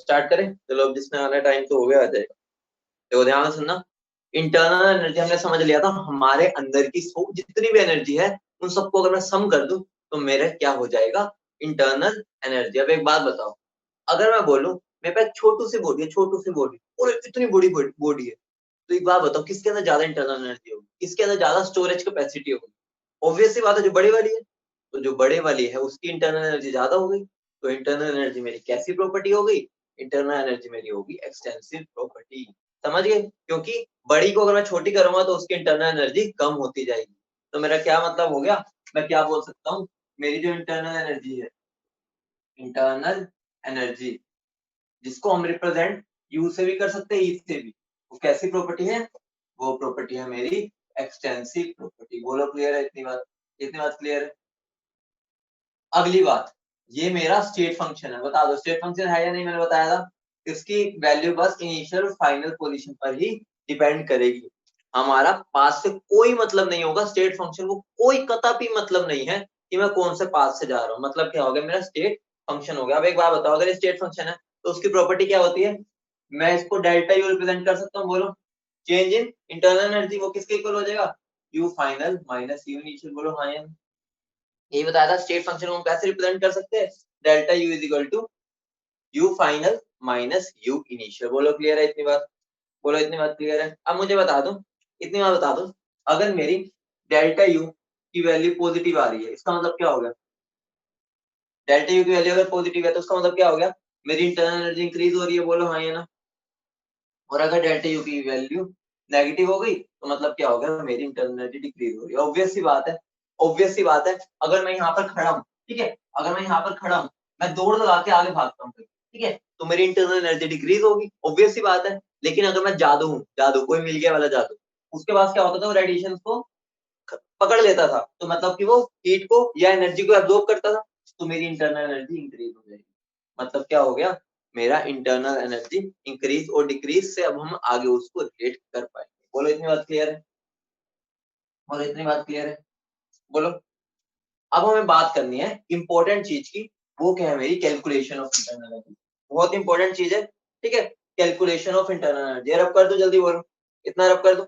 Start करें। चलो अब जिसने आना टाइम तो हो गया आ जाएगा। देखो ध्यान से सुनना। इंटरनल एनर्जी हमने समझ लिया था, हमारे अंदर की जितनी भी एनर्जी है उन सबको अगर मैं सम कर दूं तो मेरा क्या हो जाएगा, इंटरनल एनर्जी। अब एक बात बताओ, अगर मैं बोलूं मेरे पास छोटू सी बॉडी है, छोटू सी बॉडी और इतनी बड़ी बॉडी है, तो एक बात बताओ किसके अंदर ज्यादा इंटरनल एनर्जी होगी, किसके अंदर ज्यादा स्टोरेज कैपेसिटी होगी? ऑब्वियस सी बात है जो बड़ी वाली है। तो जो बड़े वाली है उसकी इंटरनल एनर्जी ज्यादा हो गई। तो इंटरनल एनर्जी मेरी कैसी प्रॉपर्टी हो गई, इंटरनल एनर्जी मेरी होगी एक्सटेंसिव प्रॉपर्टी। समझ गए? क्योंकि बड़ी को अगर मैं छोटी करूंगा तो उसकी इंटरनल एनर्जी कम होती जाएगी। तो मेरा क्या मतलब हो गया, मैं क्या बोल सकता हूँ, मेरी जो इंटरनल एनर्जी है, इंटरनल एनर्जी जिसको हम रिप्रेजेंट यू से भी कर सकते हैं, ई से भी, वो कैसी प्रॉपर्टी है, वो प्रॉपर्टी है मेरी एक्सटेंसिव प्रॉपर्टी। बोलो क्लियर है? इतनी बात क्लियर है? अगली बात, ये मेरा स्टेट फंक्शन है, बता दो स्टेट फंक्शन है या नहीं, मैंने बताया था। इसकी वैल्यू बस इनिशियल और फाइनल पोजीशन पर ही डिपेंड करेगी। हमारा पास से कोई मतलब नहीं होगा, स्टेट फंक्शन को कोई कतई मतलब नहीं है कि मैं कौन से पास से जा रहा हूँ। मतलब क्या हो गया, मेरा स्टेट फंक्शन हो गया। अब एक बात बताओ, अगर स्टेट फंक्शन है तो उसकी प्रॉपर्टी क्या होती है, मैं इसको डेल्टा यू रिप्रेजेंट कर सकता हूँ। बोलो चेंज इन इंटरनल एनर्जी वो किसके इक्वल हो जाएगा, you final minus U initial. बोलो हाँ या नहीं? यही बताया था स्टेट फंक्शन को हम कैसे रिप्रेजेंट कर सकते हैं, delta U is equal to U final minus U initial. बोलो क्लियर है इतनी बात? बोलो इतनी बात क्लियर है? अब मुझे बता दो, इतनी बात बता दो, अगर मेरी डेल्टा यू की वैल्यू पॉजिटिव आ रही है इसका मतलब क्या हो गया, डेल्टा यू की वैल्यू अगर पॉजिटिव है तो उसका मतलब क्या हो गया, मेरी इंटरनल एनर्जी इंक्रीज हो रही है। बोलो हाँ या ना? और अगर डेल्टा यू की वैल्यू नेगेटिव हो गई तो मतलब क्या हो गया, मेरी इंटरनल एनर्जी डिक्रीज हो रही है। ऑब्वियस सी बात है, ऑब्वियस सी बात है। अगर मैं यहाँ पर खड़ा हूँ, ठीक है, अगर मैं यहाँ पर खड़ा हूँ, मैं दौड़ लगा के आगे भागता हूँ, ठीक है, तो मेरी इंटरनल एनर्जी डिक्रीज होगी, ऑब्वियस सी बात है। लेकिन अगर मैं जादू हूँ, जादू कोई मिल गया वाला जादू, उसके पास क्या होता था, वो रेडिएशन को पकड़ लेता था, तो मतलब कि वो हीट को या एनर्जी को एब्जॉर्ब करता था, तो मेरी इंटरनल एनर्जी इंक्रीज हो जाएगी। मतलब क्या हो गया, मेरा इंटरनल एनर्जी इंक्रीज और डिक्रीज से अब हम आगे उसको रिलेट कर पाएंगे। बोलो इतनी बात क्लियर है? बोलो इतनी बात क्लियर है? बोलो। अब हमें बात करनी है इंपॉर्टेंट चीज की, वो क्या है, मेरी कैलकुलेशन ऑफ इंटरनल एनर्जी। बहुत इंपॉर्टेंट चीज है, ठीक है, कैलकुलेशन ऑफ इंटरनल एनर्जी। रब कर दो जल्दी, बोलो इतना रब कर दो,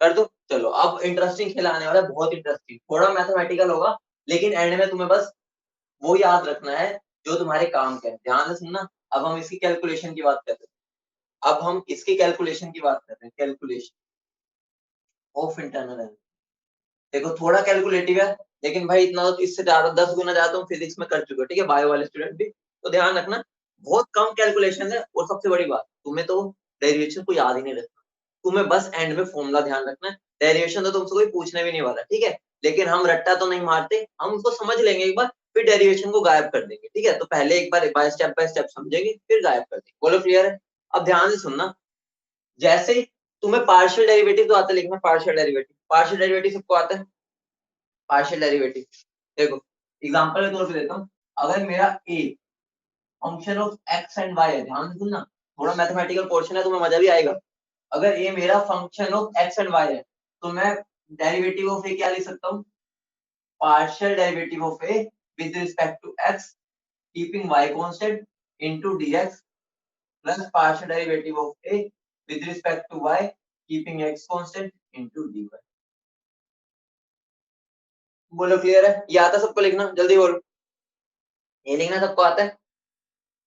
कर दो। चलो अब इंटरेस्टिंग खेल आने वाला है, बहुत इंटरेस्टिंग, थोड़ा मैथमेटिकल होगा, लेकिन एंड में तुम्हें बस वो याद रखना है जो तुम्हारे काम का है। ध्यान से सुनना। अब हम इसकी कैलकुलेशन की बात करते हैं, अब हम इसकी कैलकुलेशन की बात करते हैं, कैलकुलेशन ऑफ इंटरनल एनर्जी। देखो थोड़ा कैलकुलेटिव है, लेकिन भाई इतना तो इससे ज्यादा 10 गुना ज्यादा तुम फिजिक्स में कर चुके हो, ठीक है, बायो वाले स्टूडेंट भी, तो ध्यान रखना। बहुत कम कैलकुलेशन है, और सबसे बड़ी बात, तुम्हें तो डेरिवेशन को याद ही नहीं रखना, तुम्हें बस एंड में फॉर्मूला ध्यान रखना है। डेरिवेशन तो तुमसे कोई पूछने भी नहीं वाला, ठीक है, लेकिन हम रट्टा तो नहीं मारते, हम उसको समझ लेंगे एक बार, फिर डेरिवेशन को गायब कर देंगे, ठीक है। तो पहले एक बार बाय स्टेप समझेंगे, फिर गायब कर देंगे। बोलो क्लियर है? अब ध्यान से सुनना, जैसे तुम्हें पार्शियल डेरिवेटिव तो आता है लिखना, पार्शियल डेरिवेटिव सबको आता है, पार्शियल डेरिवेटिव। देखो एग्जांपल के तौर पे देता हूँ, अगर मेरा A function of X and Y है, ध्यान से सुनना, थोड़ा मैथमेटिकल पोर्शन है, तुम्हें मजा भी आएगा। अगर ए मेरा function of X and Y है, तो मैं डेरिवेटिव ऑफ ए क्या लिख सकता हूँ, partial derivative of A with respect to X keeping Y constant into DX plus partial derivative of A with respect to Y keeping X constant into D. बोलो clear है? ये आता सबको लिखना, जल्दी बोलो, ये लिखना सबको आता है?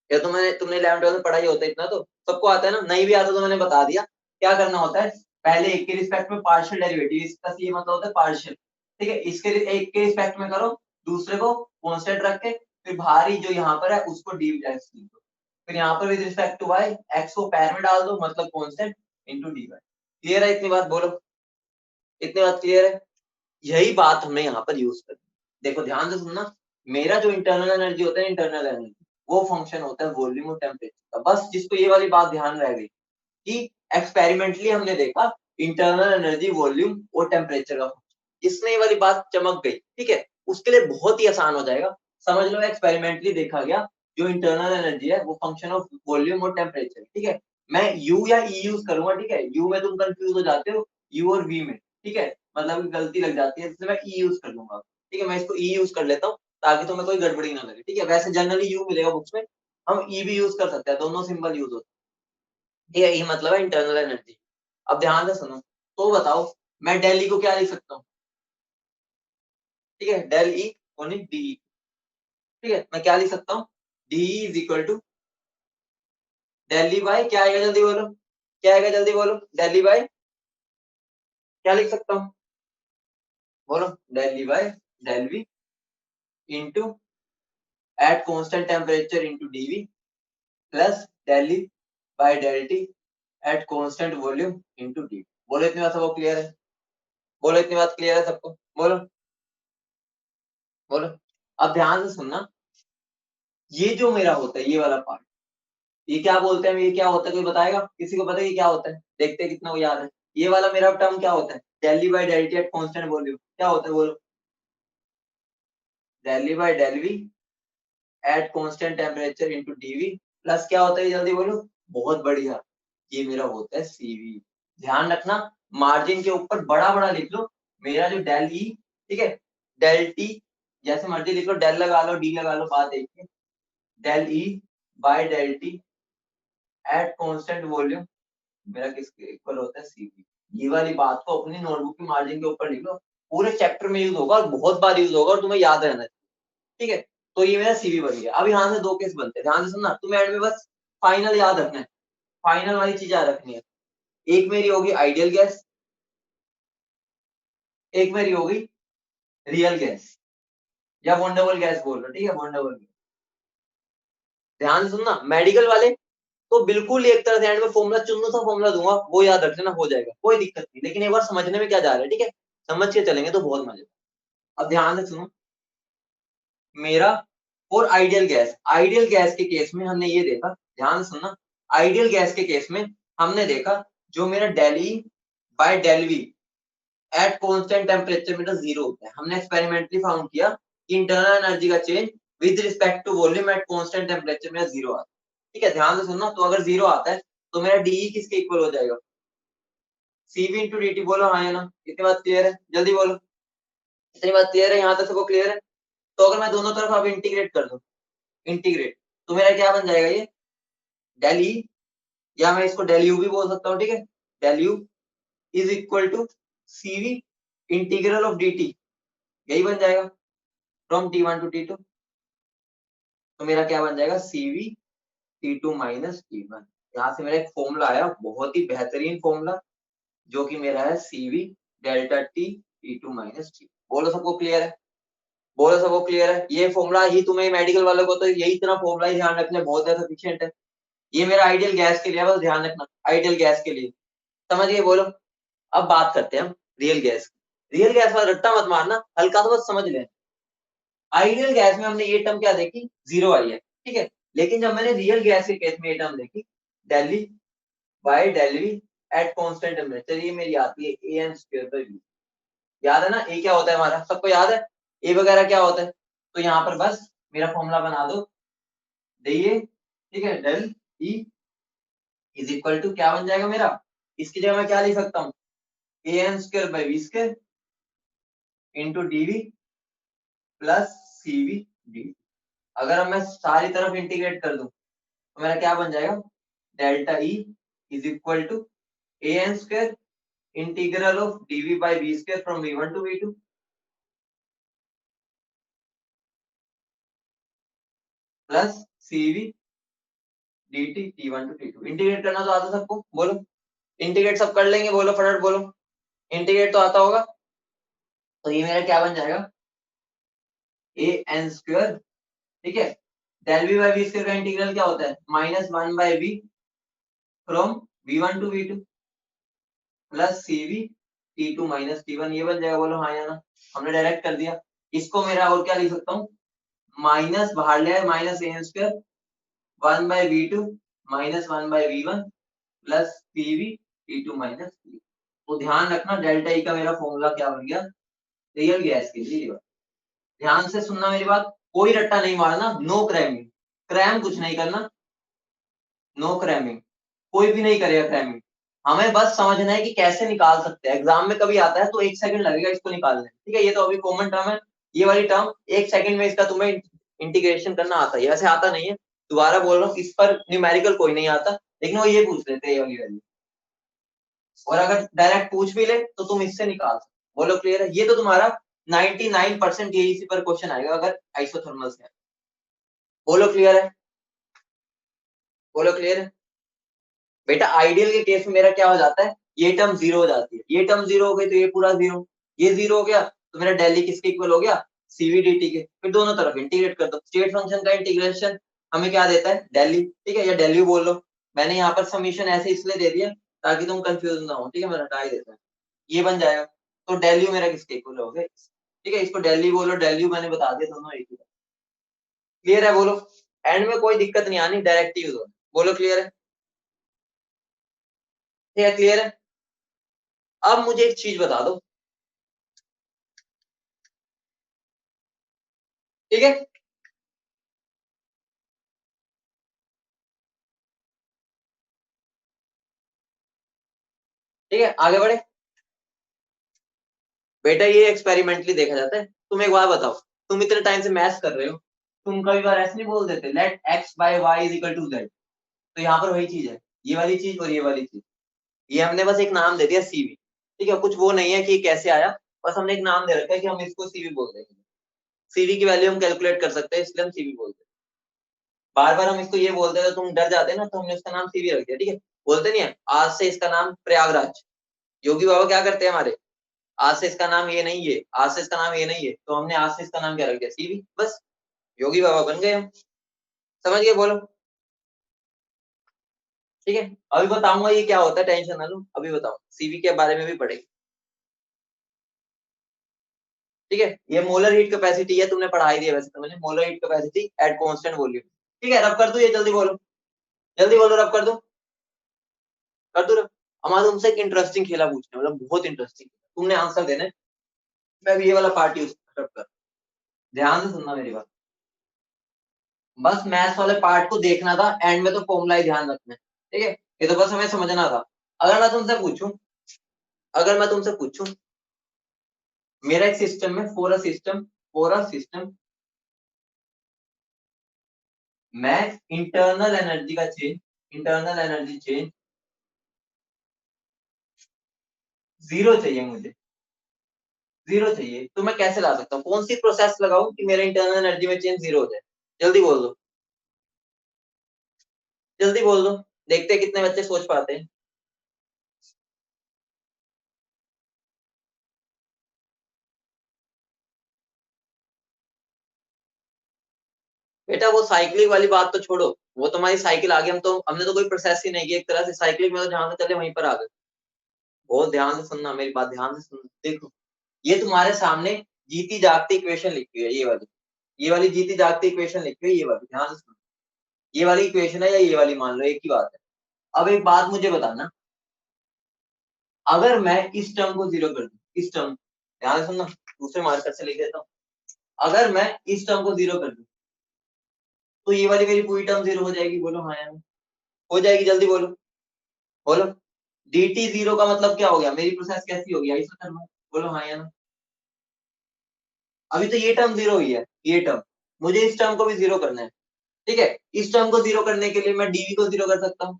या तुमने 11th 12th में पढ़ाई होता है इतना तो सबको आता है ना? नहीं भी आता तो मैंने बता दिया क्या करना होता है। पहले एक के रिस्पेक्ट में पार्शियल डेरिवेटिव, इसका ये मतलब होता है पार्शियल, ठीक है, इसके एक के रिस्पेक्ट में करो, दूसरे को कांस्टेंट रख के, फिर बाहरी जो यहाँ पर है उसको डी एक्स लिख दो, फिर यहाँ पर with respect to Y X को पैर में डाल दो, मतलब constant into D Y. Clear है इतनी बात? बोलो इतनी बात क्लियर है? यही बात हमने यहाँ पर यूज कर। देखो ध्यान से सुनना, मेरा जो इंटरनल एनर्जी होता है, इंटरनल एनर्जी वो फंक्शन होता है वॉल्यूम और टेम्परेचर का। बस जिसको ये वाली बात ध्यान रह गई कि एक्सपेरिमेंटली हमने देखा इंटरनल एनर्जी वॉल्यूम और टेम्परेचर का फंक्शन, इसमें ये वाली बात चमक गई, ठीक है, उसके लिए बहुत ही आसान हो जाएगा। समझ लो एक्सपेरिमेंटली देखा गया जो इंटरनल एनर्जी है वो फंक्शन ऑफ वॉल्यूम और टेम्परेचर, ठीक है। मैं यू या ई यूज करूंगा, ठीक है, यू में तुम कंफ्यूज हो जाते हो, यू और वी में, ठीक है, मतलब गलती लग जाती है, इसलिए मैं ई यूज कर लूंगा, ठीक है, मैं इसको ई यूज कर लेता हूँ ताकि तुम्हें कोई गड़बड़ी ना लगे, ठीक है। वैसे जनरली यू मिलेगा बुक्स में, हम ई भी यूज कर सकते हैं, दोनों सिंबल यूज होते हैं, ठीक है। ई मतलब है इंटरनल एनर्जी। अब ध्यान से सुनो, तो बताओ मैं डेल ई को क्या लिख सकता हूँ, ठीक है, डेल ई ओनली डी, ठीक है। मैं क्या लिख सकता हूँ, D is equal to del E by क्या आएगा, जल्दी बोलो, क्या आएगा, जल्दी बोलो, डेल ई बाय क्या लिख सकता हूँ, बोलो, del E by del V into at constant temperature into DV plus del E by del T at constant volume into D. बोलो इतनी बात सबको क्लियर है, बोलो इतनी बात क्लियर है सबको, बोलो बोलो। अब ध्यान से सुनना, ये जो मेरा होता है ये वाला पार्ट, ये क्या बोलते हैं, ये क्या होता है, कोई बताएगा, किसी को पता है ये क्या होता है, देखते हैं कितना को याद है। ये वाला मेरा टर्म क्या होता है, del E by del T at constant volume, क्या होता है बोलो, del E by del V at constant temperature into DV plus क्या होता है, जल्दी बोलो, बहुत बढ़िया, ये मेरा होता है सीवी। ध्यान रखना, मार्जिन के ऊपर बड़ा बड़ा लिख लो, मेरा जो डेल ई, ठीक है, डेल टी, जैसे मर्जी लिख लो, डेल लगा लो, डी लगा लो, बात एक है, del E by del T at constant volume मेरा किसके इक्वल होता है, सीवी। ये वाली बात को अपनी नोटबुक की मार्जिन के ऊपर लिख लो, पूरे चैप्टर में यूज होगा और बहुत बार यूज होगा और तुम्हें याद रहना चाहिए, ठीक है। तो ये मेरा सीवी बन गया। अब यहाँ से दो केस बनते हैं, ध्यान से सुनना, तुम्हें एंड में बस फाइनल याद रखना है, फाइनल वाली चीज याद रखनी है। एक मेरी होगी आइडियल गैस, एक मेरी होगी रियल गैस, या वंडरबल गैस बोल रहे, ठीक है, वंडरबल गैस। ध्यान से सुनना, मेडिकल वाले तो बिल्कुल एक तरह से एंड में फॉर्मूला चुन सा फॉर्मूला दूंगा, वो याद रख लेना, हो जाएगा, कोई दिक्कत नहीं, लेकिन एक बार समझने में क्या जा रहा है, ठीक है, समझ के चलेंगे तो बहुत मजे। अब ध्यान से सुनो, मेरा और आइडियल गैस के केस में हमने ये देखा, ध्यान से सुनना, आइडियल गैस के केस में हमने देखा जो मेरा del E by del V at constant temperature में तो जीरो होता है। हमने एक्सपेरिमेंटली फाउंड किया कि इंटरनल एनर्जी का change with respect to volume at constant temperature में जीरो आता है, ठीक है। ध्यान से सुनना, तो अगर जीरो आता है तो मेरा डीई किसके इक्वल हो जाएगा, सीवी इंटू डी टी। बोलो हाँ या ना, इतनी बात क्लियर है, जल्दी बोलो, इतनी बात क्लियर है, यहाँ तक सबको क्लियर है। तो अगर मैं दोनों तरफ अब इंटीग्रेट कर दूं, इंटीग्रेट, तो मेरा क्या बन जाएगा, ये डेल ई, या मैं इसको डेल यू भी बोल सकता हूँ, ठीक है, del U is equal to CV integral of D T, यही बन जाएगा, from T one to T two. तो मेरा क्या बन जाएगा, CV T two minus T one. यहाँ से मेरा एक फॉर्मूला आया, बहुत ही बेहतरीन फॉर्मूला, जो कि मेरा है CV delta T T two minus T. बोलो सबको क्लियर है, बोलो सबको क्लियर है। ये फॉर्मूला ही तुम्हें मेडिकल वालों को तो यही इतना फॉर्मूला ही ध्यान रखना बहुत ज्यादा सफिशिएंट है। ये मेरा आइडियल गैस के लिए, बस ध्यान रखना, आइडियल गैस के लिए, समझ गए, बोलो। अब बात करते हैं हम रियल गैस की। रियल गैस वाला रट्टा मत मारना, हल्का सा बस समझ लें। आइडियल गैस में हमने ये टर्म क्या देखी, जीरो आई है, ठीक है। लेकिन जब मैंने रियल गैस के केस में ये टर्म देखी, del E by del V at constant temperature, ये मेरी आती है A N square by V. याद है ना, ए क्या होता है हमारा, सबको याद है, ए वगैरह क्या होता है। तो यहाँ पर बस मेरा फॉर्मूला बना दो, देखिए, ठीक है, del E is equal to क्या बन जाएगा मेरा, इसकी जगह मैं क्या लिख सकता हूँ, A N square by V square into DV plus CV D. अगर अब मैं सारी तरफ इंटीग्रेट कर दूं तो मेरा क्या बन जाएगा, delta E is equal to A N square integral of DV by V square from V one to V two plus CV dt t1 to t2। Integrate करना तो आता सबको, बोलो, इंटीग्रेट सब कर लेंगे, बोलो फटाफट बोलो, इंटीग्रेट तो आता होगा। तो ये मेरा क्या बन जाएगा, ए एन स्क्वायर, ठीक है, del V by V square का इंटीग्रल क्या होता है, minus one by V from V one to V two plus CV T two minus T one, ये बन जाएगा, बोलो हाँ या ना। हमने डायरेक्ट कर दिया इसको, मेरा और क्या लिख सकता हूँ, माइनस बाहर ले आए, minus A N square one by V two minus one by V one plus PV T two minus P. तो ध्यान रखना, डेल्टा ई का मेरा फॉर्मूला क्या बन गया, रियल गैस के लिए। ध्यान से सुनना मेरी बात, कोई रट्टा नहीं मारना, नो क्रैमिंग, क्रैम कुछ नहीं करना, नो क्रैमिंग, कोई भी नहीं करेगा क्रैमिंग। हमें बस समझना है कि कैसे निकाल सकते हैं, एग्जाम में कभी आता है तो एक सेकंड लगेगा इसको निकालने, ठीक है, ये तो अभी कॉमन टर्म है, ये वाली टर्म एक सेकंड में इसका तुम्हें इंटीग्रेशन करना आता है, वैसे आता नहीं है, दोबारा बोल रहा हूँ, इस पर न्यूमेरिकल कोई नहीं आता, लेकिन वो ये पूछ लेते हैं ये वाली वैल्यू, और अगर डायरेक्ट पूछ भी ले तो तुम इससे निकाल सकते। बोलो क्लियर है? ये तो तुम्हारा 99% ये इसी पर क्वेश्चन आएगा अगर आइसोथर्मल से। बोलो क्लियर है? बोलो क्लियर है? बेटा आइडियल के केस में मेरा क्या हो जाता है, ये टर्म जीरो हो जाती है, ये टर्म जीरो हो गई तो ये पूरा जीरो, ये जीरो हो गया तो मेरा डेली किसके इक्वल हो गया, सीवीडीटी के। फिर दोनों तरफ इंटीग्रेट कर दो, स्टेट फंक्शन का इंटीग्रेशन हमें क्या देता है, डेली, ठीक है, या डेली बोल लो। मैंने यहाँ पर समीशन ऐसे इसलिए दे दिया ताकि तुम कंफ्यूज ना हो, ठीक है, मैं हटा ही देता हूँ, ये बन जाएगा। तो डेल्यू मेरा किसके इक्वल हो गया, ठीक है, इसको डेल्यू बोलो, डेल्यू मैंने बता दिया, दोनों एक ही। क्लियर है? बोलो, एंड में कोई दिक्कत नहीं आनी, डायरेक्ट यूज हो। बोलो क्लियर है? ठीक है, क्लियर है? अब मुझे एक चीज बता दो, ठीक है, ठीक है, आगे बढ़े। बेटा ये एक्सपेरिमेंटली देखा जाता है। तुम एक बात बताओ, तुम इतने टाइम से मैथ्स कर रहे हो, तुम कभी बार ऐसे नहीं बोल देते let X by Y is equal to Z? तो यहाँ पर वही चीज है, ये वाली चीज और ये वाली चीज, ये हमने बस एक नाम दे दिया सीवी, ठीक है, कुछ वो नहीं है कि ये कैसे आया, बस हमने एक नाम दे रखा है कि हम इसको सीवी बोल देंगे। सीवी की वैल्यू हम कैलकुलेट कर सकते हैं, इसलिए हम सीवी बोलते हैं। बार बार हम इसको ये बोलते हैं तो तुम डर जाते हैं ना, तो हमने इसका नाम सीवी रख दिया, ठीक है। बोलते नहीं है आज से इसका नाम प्रयागराज, योगी बाबा क्या करते हैं हमारे, आज से इसका नाम ये नहीं है, आज से इसका नाम ये नहीं है, तो हमने आज से इसका नाम क्या रख दिया, सीवी, बस योगी बाबा बन गए हम। समझ गए? बोलो, ठीक है। अभी बताऊंगा ये क्या होता है, टेंशन ना लो, अभी बताओ, सीवी के बारे में भी पढ़ेगी, ठीक है। ये मोलर हीट कैपेसिटी है, तुमने पढ़ाई दिया वैसे तो, मैंने molar heat capacity eight constant volume, ठीक है। रब कर दो ये, जल्दी बोलो, जल्दी बोलो, रब कर दो, कर दो रब। हमारा तुमसे एक इंटरेस्टिंग खेला पूछने, मतलब बहुत इंटरेस्टिंग, तुमने आंसर देना है, मैं भी ये वाला पार्ट यूज कर, ध्यान से सुनना मेरी बात, बस मैथ्स वाले पार्ट को देखना था, एंड में तो फॉर्मूला ही ध्यान रखना है, ठीक है। ये तो बस हमें समझना था। अगर मैं तुमसे पूछूं, अगर मैं तुमसे पूछूं, मेरा एक सिस्टम में फॉर अ सिस्टम मैं इंटरनल एनर्जी चेंज जीरो चाहिए मुझे, जीरो चाहिए, तो मैं कैसे ला सकता हूँ, कौन सी प्रोसेस लगाऊं कि मेरे इंटरनल एनर्जी में चेंज जीरो हो जाए? जल्दी बोल दो, जल्दी बोल दो, देखते हैं कितने बच्चे सोच पाते हैं। बेटा वो साइक्लिक वाली बात तो छोड़ो, वो तुम्हारी साइकिल आ गई, हमने तो कोई प्रोसेस ही नहीं किया, एक तरह से साइक्लिक में तो जहां से चले वहीं पर आ गए। बहुत ध्यान से सुनना मेरी बात, ध्यान से सुनना, देखो ये तुम्हारे सामने जीती जागती इक्वेशन लिखी हुई है, ये वाली जीती जागती इक्वेशन लिखी हुई है, ये वाली ध्यान से सुनो, ये वाली इक्वेशन है या ये वाली, मान लो एक ही बात है। अब एक बात मुझे बताना, अगर मैं इस टर्म को जीरो कर दूं, इस टर्म, ध्यान से सुनना, दूसरे मार्कर से लिख देता हूँ, अगर मैं इस टर्म को जीरो कर दूं तो ये वाली मेरी पूरी टर्म जीरो हो जाएगी, बोलो हाँ या नहीं? हो जाएगी, जल्दी बोलो, बोलो। dt जीरो का मतलब क्या हो गया, मेरी प्रोसेस कैसी होगी, ऐसा करना, बोलो हाँ या ना? अभी तो ये टर्म जीरो हुई है, ये टर्म, मुझे इस टर्म को भी जीरो करना है, ठीक है। इस टर्म को जीरो करने के लिए मैं dv को जीरो कर सकता हूँ,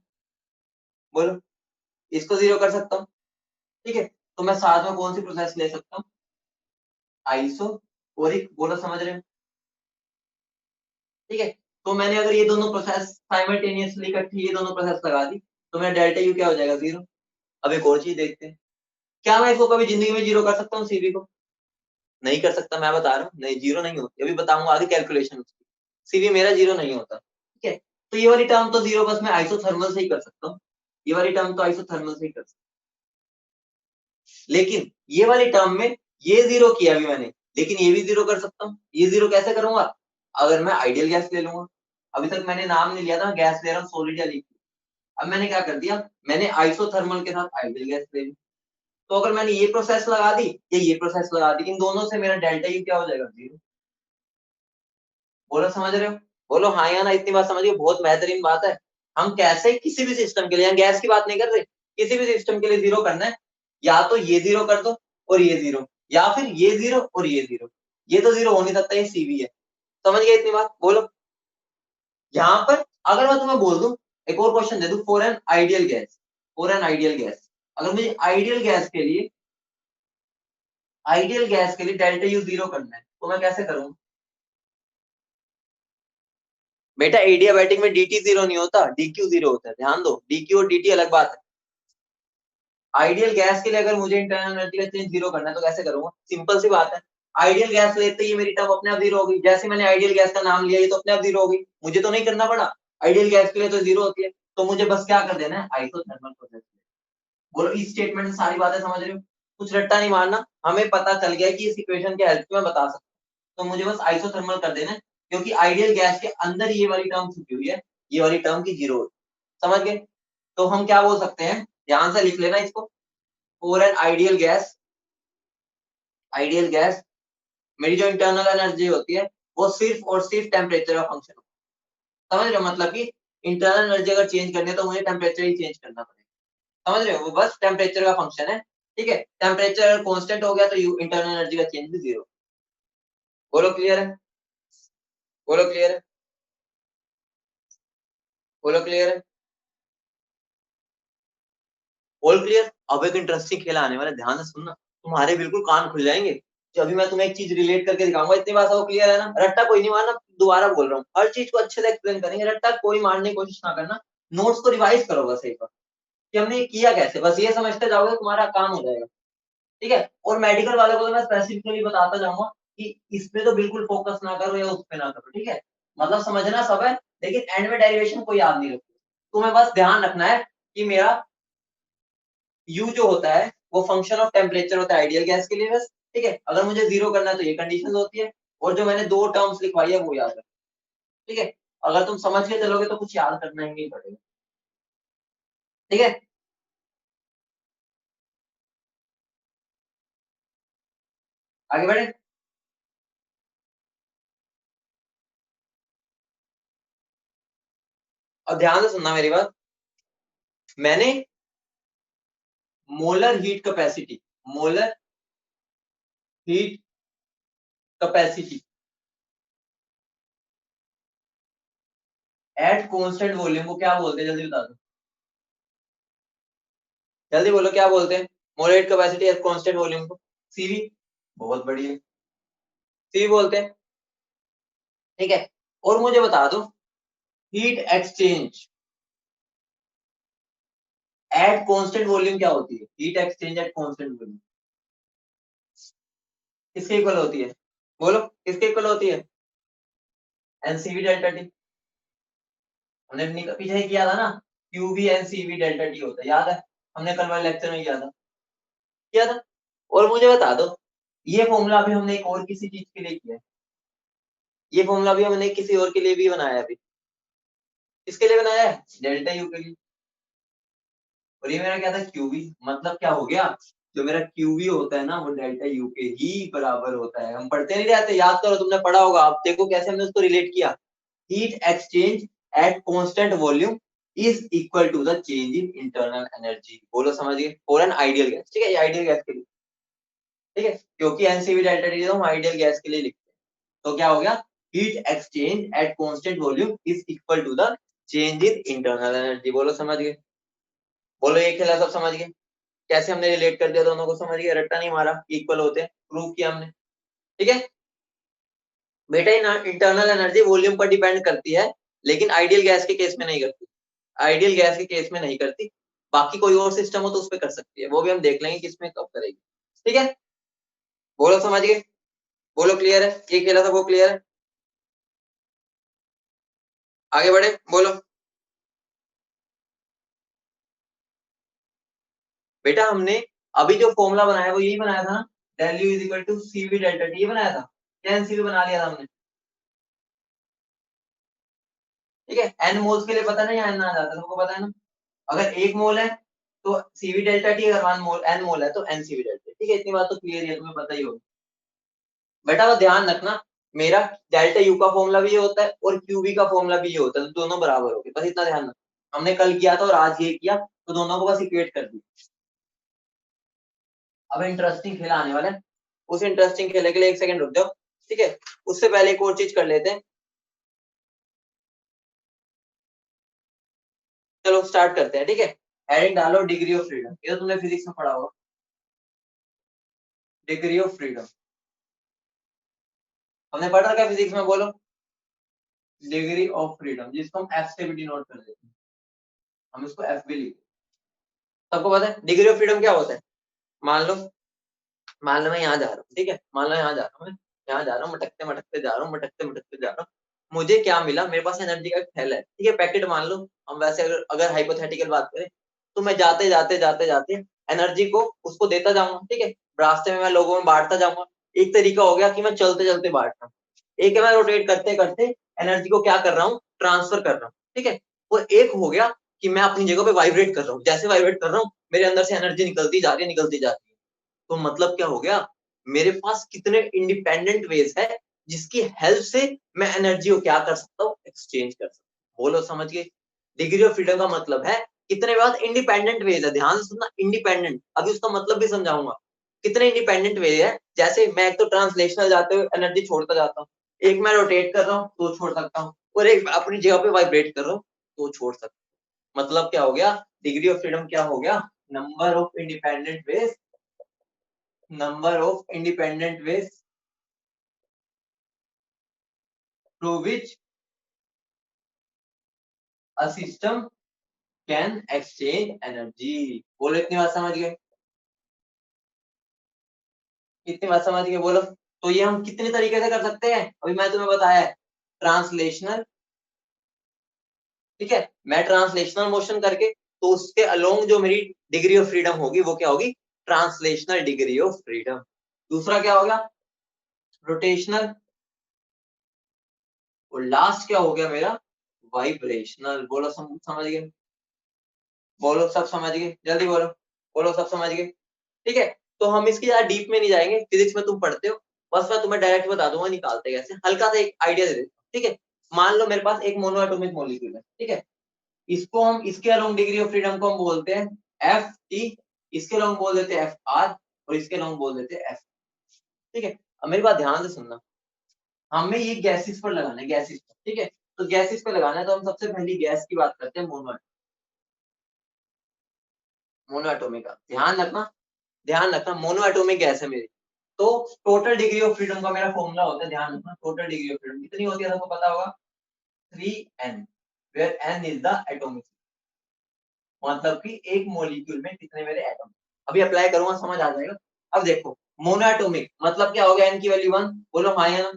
बोलो, इसको जीरो कर सकता हूँ, ठीक है। तो मैं साथ में कौन सी प्रोसेस ले सकता हूँ, आइसोकोरिक, बोलो समझ रहे हो, ठीक है। तो मैंने अगर ये दोनों प्रोसेस साइमल्टेनियसली इकट्ठी ये दोनों प्रोसेस लगा दी, तो मेरा डेल्टा यू क्या हो जाएगा, जीरो। अब एक और चीज देखते हैं, क्या मैं इसको कभी जिंदगी में जीरो कर सकता हूँ, सीवी को? नहीं कर सकता, मैं बता रहा हूँ, नहीं, जीरो नहीं होती, अभी बताऊंगा आगे कैलकुलेशन उसकी। सीवी मेरा जीरो नहीं होता, ठीक है। तो ये वाली टर्म तो जीरो बस मैं आइसोथर्मल से ही कर सकता हूँ, ये वाली टर्म तो आइसोथर्मल से ही कर सकता हूँ, लेकिन ये वाली टर्म में ये जीरो किया अभी मैंने, लेकिन ये भी जीरो कर सकता हूँ। ये जीरो कैसे करूंगा, अगर मैं आइडियल गैस ले लूंगा, अभी तक मैंने नाम नहीं लिया था, गैस ले रहा हूँ, सॉलिड या लिक्विड। अब मैंने क्या कर दिया, मैंने आइसोथर्मल के साथ आइडियल गैस ले ली, तो अगर मैंने ये प्रोसेस लगा दी या ये प्रोसेस लगा दी, इन दोनों से मेरा डेल्टा यू क्या हो जाएगा, जीरो। बोलो समझ रहे हो? बोलो हाँ या ना, इतनी बात समझिए, बहुत बेहतरीन बात है। हम कैसे किसी भी सिस्टम के लिए, गैस की बात नहीं कर रहे, किसी भी सिस्टम के लिए जीरो करना है, या तो ये जीरो कर दो और ये जीरो, या फिर ये जीरो और ये जीरो, ये तो जीरो हो नहीं सकता, ये सीवी है। समझ गए इतनी बात? बोलो। यहाँ पर अगर मैं तुम्हें बोल दूं, एक और क्वेश्चन दे दूं, for an ideal gas, for an ideal gas, अगर मुझे आइडियल गैस के लिए डेल्टा यू जीरो करना है तो मैं कैसे करूं? बेटा एडियाबैटिक में dt जीरो नहीं होता, dq जीरो होता है, ध्यान दो, dq और dt अलग बात है। आइडियल गैस के लिए अगर मुझे इंटरनल एनर्जी का चेंज जीरो करना है तो कैसे करूंगा? सिंपल सी बात है, आइडियल गैस लेते ही मेरी टर्म अपने आप जीरो होगी, जैसे मैंने आइडियल गैस का नाम लिया ये तो अपने आप जीरो होगी, मुझे तो नहीं करना पड़ा। आइडियल गैस के लिए तो जीरो होती है, तो मुझे बस क्या कर देना है, आइसोथर्मल प्रोसेस। बोलो इस स्टेटमेंट से सारी बातें समझ रहे हो? कुछ रट्टा नहीं मारना, हमें पता चल गया कि इस इक्वेशन के हेल्प से मैं बता सकता हूं, तो मुझे बस आइसोथर्मल कर देना है, क्योंकि आइडियल गैस के अंदर ये वाली टर्म छुपी हुई है, ये वाली टर्म की जीरो। समझ गए? तो हम क्या बोल सकते हैं, ध्यान से लिख लेना इसको, फॉर एन आइडियल गैस मेरी जो इंटरनल एनर्जी होती है वो सिर्फ और सिर्फ टेम्परेचर का फंक्शन होता है। समझ रहे हो? मतलब कि इंटरनल एनर्जी अगर चेंज करनी है तो मुझे टेम्परेचर ही चेंज करना पड़ेगा। समझ रहे हो? वो बस टेम्परेचर का फंक्शन है। ठीक है, टेम्परेचर अगर कांस्टेंट हो गया तो इंटरनल एनर्जी का चेंज भी जीरो। बोलो क्लियर है? बोलो क्लियर है? बोलो क्लियर है? All clear? अब एक इंटरेस्टिंग खेल आने वाला है, ध्यान से सुनना, तुम्हारे बिल्कुल कान खुल जाएंगे। जो अभी मैं तुम्हें एक चीज रिलेट करके दिखाऊंगा, इतनी बात सब क्लियर है ना? रट्टा कोई नहीं मारना, दोबारा बोल रहा हूँ, हर चीज को अच्छे से एक्सप्लेन करेंगे, रट्टा कोई मारने की कोशिश ना करना। नोट्स को रिवाइज करो बस एक बार, कि हमने ये किया कैसे, बस ये समझते जाओगे तो तुम्हारा काम हो जाएगा। ठीक है, और मेडिकल वालों को तो मैं स्पेसिफिकली बताता जाऊंगा कि इस पे तो बिल्कुल फोकस ना करो या उस पे ना करो। ठीक है, मतलब समझना सब है, लेकिन एंड में डेरिवेशन कोई याद नहीं रखो। तुम्हें बस ध्यान रखना है कि मेरा यू जो होता है वो फंक्शन ऑफ टेम्परेचर होता है आइडियल गैस के लिए बस। ठीक है, अगर मुझे जीरो करना है तो ये कंडीशन होती है, और जो मैंने दो टर्म्स लिखवाई है वो याद है। ठीक है, अगर तुम समझ के चलोगे तो कुछ याद करना ही नहीं पड़ेगा। ठीक है, आगे बढ़े। और ध्यान से सुनना मेरी बात, मैंने molar heat capacity, molar heat capacity eight constant volume को क्या बोलते हैं, जल्दी बता दो, जल्दी बोलो क्या बोलते हैं, molar heat capacity eight constant volume को? सीवी। बहुत बढ़िया, सीवी बोलते हैं। ठीक है, और मुझे बता दो, heat exchange at constant volume क्या होती है? Heat exchange at constant volume किसके इक्वल होती है? बोलो किसके इक्वल होती है? NCV delta T. हमने पीछे ही किया था ना, क्यूबी एनसीवी डेल्टा टी होता है, याद है? हमने कल वाले लेक्चर में किया था। और मुझे बता दो, ये फॉर्मूला भी हमने एक और किसी चीज के लिए किया है, ये फॉर्मूला भी हमने किसी और के लिए भी बनाया है अभी। किसके लिए बनाया है? डेल्टा यू के लिए। और ये मेरा क्या था, क्यूबी, मतलब क्या हो गया, जो मेरा क्यूबी होता है ना वो डेल्टा यू के ही बराबर होता है। हम पढ़ते नहीं रहते, याद करो, तुमने पढ़ा होगा, आप देखो कैसे हमने उसको रिलेट किया। Heat exchange at constant volume is equal to the change in internal energy. बोलो समझ गए? For an ideal gas. ठीक है, ये आइडियल गैस के लिए। ठीक है, क्योंकि एनसीवी डेल्टा टी तो हम आइडियल गैस के लिए लिखते हैं, तो क्या हो गया, heat exchange at constant volume is equal to the change in internal energy. बोलो समझ गए? बोलो ये खेला सब समझ गए? कैसे हमने रिलेट कर दिया दोनों को, समझ गए? रट्टा नहीं मारा, इक्वल होते हैं, प्रूव किया हमने। ठीक है बेटा, इंटरनल एनर्जी वॉल्यूम पर डिपेंड करती है, लेकिन आइडियल गैस के केस में नहीं करती, आइडियल गैस के केस में नहीं करती। बाकी कोई और सिस्टम हो तो उस पर कर सकती है, वो भी हम देख लेंगे किसमें कब करेगी। ठीक है, बोलो समझ गए? बोलो क्लियर है? ये खेला था वो क्लियर है? आगे बढ़े, बोलो। बेटा हमने अभी जो फॉर्मूला बनाया वो यही बनाया था ना, del U is equal to CV delta T, ये बनाया था, क्या एनसीवी बना लिया था हमने? ठीक है, एन मोल्स के लिए पता नहीं एन आ जाता है, तुमको पता है ना? अगर एक मोल है तो सीवी डेल्टा टी, अगर वन मोल एन मोल है तो एन सीवी डेल्टा। ठीक है, इतनी बात तो क्लियर है, तुम्हें पता ही होगा। बेटा वो ध्यान रखना, मेरा डेल्टा यू का फॉर्मूला भी ये होता है और क्यूबी का फॉर्मूला भी ये होता है, तो दोनों बराबर हो गए, बस इतना ध्यान रखना। हमने कल किया था और आज ये किया, तो दोनों को बस इक्वेट कर दिया। अब इंटरेस्टिंग खेल आने वाला है, उस इंटरेस्टिंग खेले के लिए एक सेकंड रुक जाओ। ठीक है, उससे पहले एक और चीज कर लेते हैं। चलो स्टार्ट करते हैं, ठीक है। हेडिंग डालो डिग्री ऑफ फ्रीडम, ये तो तुमने फिजिक्स में पढ़ा होगा, डिग्री ऑफ फ्रीडम हमने पढ़ रखा है फिजिक्स में, बोलो डिग्री ऑफ फ्रीडम, जिसको हम एफ से भी डिनोट कर देते हैं, हम इसको एफ भी लिखते हैं। सबको पता है डिग्री ऑफ फ्रीडम क्या होता है? मान लो, मान लो मैं यहाँ जा रहा हूँ, ठीक है, मान लो यहाँ जा रहा हूँ, मैं यहाँ जा रहा हूँ, मटकते मटकते जा रहा हूँ, मटकते मटकते जा रहा हूँ, मुझे क्या मिला? मेरे पास एनर्जी का एक थैला है, ठीक है, पैकेट मान लो। हम वैसे अगर हाइपोथेटिकल बात करें तो मैं जाते जाते जाते जाते एनर्जी को उसको देता जाऊंगा, ठीक है, रास्ते में मैं लोगों में बांटता जाऊंगा। एक तरीका हो गया कि मैं चलते चलते बांट रहा हूँ, एक है मैं रोटेट करते करते एनर्जी को क्या कर रहा हूँ, ट्रांसफर कर रहा हूँ, ठीक है। वो एक हो गया कि मैं अपनी जगह पे वाइब्रेट कर रहा हूँ, जैसे वाइब्रेट कर रहा हूँ मेरे अंदर से एनर्जी निकलती जा रही है, निकलती जा रही है। तो मतलब क्या हो गया, मेरे पास कितने इंडिपेंडेंट वेज है जिसकी हेल्प से मैं एनर्जी को क्या कर सकता हूँ, एक्सचेंज कर सकता हूँ। बोलो समझ गए? डिग्री ऑफ फ्रीडम का मतलब है कितने बात इंडिपेंडेंट वेज है, ध्यान से सुनना, इंडिपेंडेंट, अभी उसका मतलब भी समझाऊंगा। कितने इंडिपेंडेंट वे है, जैसे मैं एक तो ट्रांसलेशनल जाते हुए एनर्जी छोड़ता जाता हूँ, एक मैं रोटेट कर रहा हूँ तो छोड़ सकता हूँ, और एक अपनी जगह पे वाइब्रेट कर रहा हूँ तो छोड़ सकता हूँ। मतलब क्या हो गया, डिग्री ऑफ फ्रीडम क्या हो गया, number of independent ways, number of independent ways through which a system can exchange energy। बोलो इतनी बात समझ गए? कितनी बात समझ गए बोलो? तो ये हम कितने तरीके से कर सकते हैं, अभी मैं तुम्हें बताया है, ट्रांसलेशनल, ठीक है, मैं ट्रांसलेशनल मोशन करके, तो उसके अलोंग जो मेरी डिग्री ऑफ फ्रीडम होगी वो क्या होगी, ट्रांसलेशनल डिग्री ऑफ फ्रीडम। दूसरा क्या होगा, रोटेशनल, और लास्ट क्या हो गया मेरा, वाइब्रेशनल। बोलो समझ गए? बोलो सब समझ गए, जल्दी बोलो, बोलो सब समझ गए, ठीक है। तो हम इसकी ज्यादा डीप में नहीं जाएंगे, फिजिक्स में तुम पढ़ते हो, बस मैं तुम्हें डायरेक्ट बता दूंगा निकालते कैसे, हल्का सा एक आइडिया दे देता हूँ, ठीक है। मान लो मेरे पास एक मोनो एटॉमिक मॉलिक्यूल है, ठीक है, इसको हम, इसके अलोंग डिग्री ऑफ फ्रीडम को हम बोलते हैं एफ टी, इसके अलोंग बोल देते हैं एफ आर, और इसके अलोंग बोल देते हैं एफ, ठीक है। अब मेरी बात ध्यान से सुनना, हमें ये गैसेस पर लगाना है, गैसेस पर, ठीक है। तो गैसेस पे लगाना है तो हम सबसे पहली गैस की बात करते हैं, मोनो एटॉमिक का ध्यान रखना, ध्यान रखना, मोनो एटॉमिक गैस है मेरी। तो टोटल डिग्री ऑफ फ्रीडम का मेरा फॉर्मूला होता है, ध्यान रखना, टोटल डिग्री ऑफ फ्रीडम कितनी होती है सबको पता होगा, 3n, where n is the atomic, मतलब कि एक मॉलिक्यूल में कितने मेरे एटम। अभी अप्लाई करूंगा समझ आ जाएगा। अब देखो, मोनो एटॉमिक मतलब क्या हो गया, n की वैल्यू 1, बोलो हाँ या ना।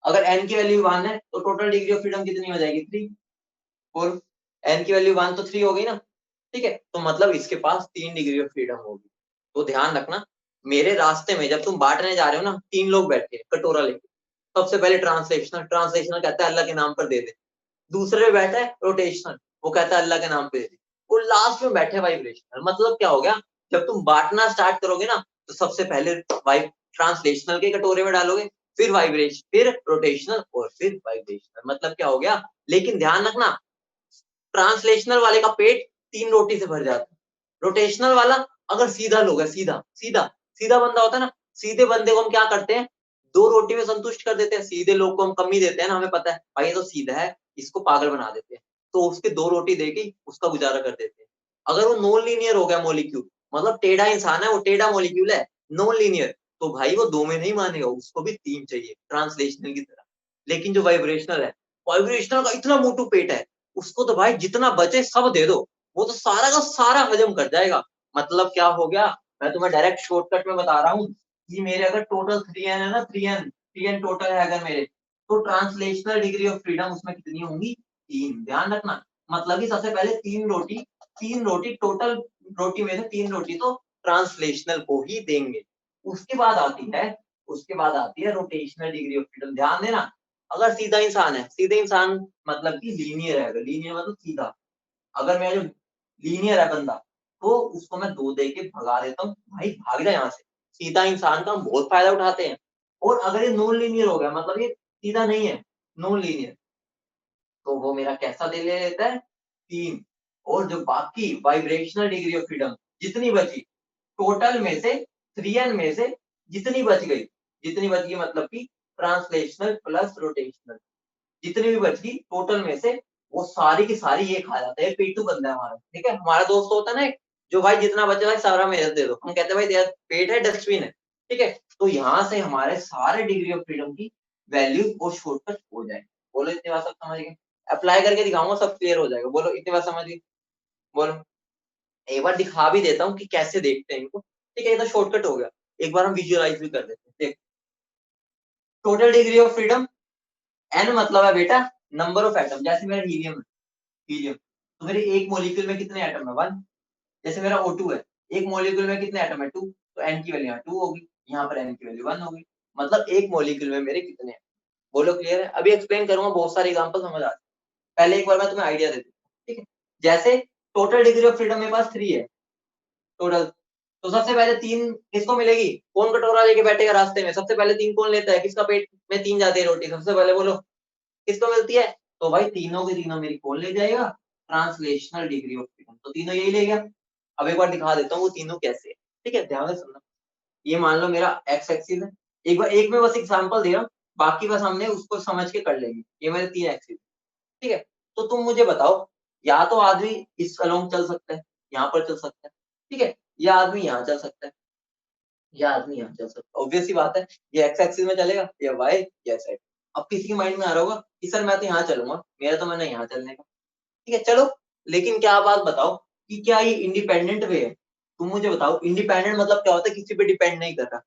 अगर n की वैल्यू 1 है तो टोटल डिग्री ऑफ फ्रीडम कितनी हो जाएगी, 3। और n की वैल्यू 1 तो 3 हो गई ना, ठीक है, तो मतलब इसके पास 3 डिग्री ऑफ फ्रीडम होगी। तो ध्यान रखना, मेरे रास्ते में जब तुम बांटने जा रहे हो ना, 3 लोग बैठे कटोरा लेके, सबसे पहले ट्रांसलेशनल, ट्रांसलेशनल कहता है अल्लाह के नाम पर दे दे, दूसरे में बैठा है रोटेशनल, वो कहता है अल्लाह के नाम पे दे दे, और लास्ट में बैठे वाइब्रेशनल। मतलब क्या हो गया, जब तुम बांटना स्टार्ट करोगे ना, तो सबसे पहले वाइब ट्रांसलेशनल के कटोरे में डालोगे, फिर वाइब्रेशन, फिर रोटेशनल, और फिर वाइब्रेशनल। मतलब क्या हो गया, लेकिन ध्यान रखना, ट्रांसलेशनल वाले का पेट 3 रोटी से भर जाता है, रोटेशनल वाला अगर सीधा लोग है, सीधा सीधा सीधा बंदा होता है ना, सीधे बंदे को हम क्या करते हैं, 2 रोटी में संतुष्ट कर देते हैं, सीधे लोग को हम कम ही देते हैं ना, हमें पता है भाई ये तो सीधा है, इसको पागल बना देते हैं, तो उसके 2 रोटी देके उसका गुजारा कर देते हैं। अगर वो नॉन लीनियर हो गया मॉलिक्यूल, मतलब टेढ़ा इंसान है, वो टेढ़ा मॉलिक्यूल है, नॉन लीनियर, तो भाई वो 2 में नहीं मानेगा, उसको भी 3 चाहिए ट्रांसलेशनल की तरह। लेकिन जो वाइब्रेशनल है, वाइब्रेशनल का इतना मोटू पेट है, उसको तो भाई जितना बचे सब दे दो, वो तो सारा का सारा हजम कर जाएगा। मतलब क्या हो गया, मैं तुम्हें डायरेक्ट शॉर्टकट में बता रहा हूँ कि मेरे अगर टोटल 3n है ना, 3n टोटल है अगर मेरे, तो ट्रांसलेशनल डिग्री ऑफ फ्रीडम उसमें कितनी होंगी, 3। ध्यान रखना, मतलब कि सबसे पहले 3 रोटी टोटल, रोटी में से 3 रोटी तो ट्रांसलेशनल को ही देंगे। उसके बाद आती है, उसके बाद आती है रोटेशनल डिग्री ऑफ फ्रीडम। ध्यान देना, अगर सीधा इंसान है, सीधे इंसान मतलब कि लीनियर है, अगर लीनियर मतलब सीधा, अगर मैं जो लीनियर है बंदा, तो उसको मैं 2 दे के भगा देता हूँ, भाई भाग जा यहाँ से। सीधा इंसान का हम बहुत फायदा उठाते हैं। और अगर ये नॉन लीनियर हो गया, मतलब ये सीधा नहीं है, नॉन लीनियर, तो वो मेरा कैसा दे ले लेता है, 3। और जो बाकी वाइब्रेशनल डिग्री ऑफ फ्रीडम जितनी बची, टोटल में से 3n में से जितनी बच गई, जितनी बच गई मतलब कि ट्रांसलेशनल प्लस रोटेशनल, जितनी भी बच गई टोटल में से वो सारी की सारी ये खा जाता है। पेटू बंदा है हमारा, ठीक है। हमारा दोस्त होता है ना जो भाई जितना बचा है सारा मेरे दे दो, हम कहते हैं भाई तेरा पेट है डस्टबिन है, ठीक है। तो यहाँ से हमारे सारे डिग्री ऑफ फ्रीडम की वैल्यू और शॉर्टकट हो जाए। बोलो इतनी बात सब समझ गए? अप्लाई करके दिखाऊंगा, सब क्लियर हो जाएगा। बोलो इतनी बात समझ गई? बोलो एक बार दिखा भी देता हूँ कि कैसे देखते हैं इनको, ठीक है। ये तो शॉर्टकट हो गया, एक बार हम विजुअलाइज भी कर देते हैं। देख, total degree of freedom N मतलब है बेटा नंबर ऑफ एटम। जैसे मेरा हीलियम है, हीलियम तो मेरे एक मॉलिक्यूल में कितने एटम है? 1। जैसे मेरा O2 है, एक मॉलिक्यूल में कितने एटम है? 2। तो एन की वैल्यू यहाँ 2 होगी, यहाँ पर एन की वैल्यू 1 होगी। मतलब एक मॉलिक्यूल में मेरे कितने हैं? बोलो क्लियर है? अभी एक्सप्लेन करूंगा, बहुत सारे एग्जांपल समझ आ जाए। पहले एक बार मैं तुम्हें आइडिया दे दूं, ठीक है। जैसे टोटल डिग्री ऑफ फ्रीडम मेरे पास 3 है टोटल, तो सबसे पहले 3 किसको मिलेगी? कौन कटोरा लेके बैठेगा रास्ते में? सबसे पहले 3 कौन लेता है? किसका पेट में 3 जाती है रोटी? सबसे पहले बोलो किसको मिलती है? तो भाई तीनों के तीनों मेरी कौन ले जाएगा? Translational degree of freedom. तो तीनों यही ले गया। अब एक बार दिखा देता हूँ वो तीनों कैसे है, ठीक है। ध्यान से सुनना। ये मान लो मेरा एक्स एक्सिस है, एक बार एक में बस एग्जांपल दे रहा हूँ, बाकी बस हमने उसको समझ के कर लेंगे। ये मेरे 3 एक्सिस, ठीक है। तो तुम मुझे बताओ, या तो आदमी इस अलोंग चल सकता है, यहाँ पर चल सकता है, ठीक है, या आदमी यहाँ चल सकता है, या आदमी यहाँ चल सकता है। ऑब्वियस सी बात है, ये एक्स एक्सिस में चलेगा या वाई या जेड। अब किसी के माइंड में आ रहा होगा कि सर मैं तो यहाँ चलूंगा, मेरा तो मन है यहाँ चलने का, ठीक है। चलो, लेकिन क्या बात बताओ कि क्या ये इंडिपेंडेंट वे है? तुम मुझे बताओ, इंडिपेंडेंट मतलब क्या होता है? किसी पे डिपेंड नहीं कर रहा।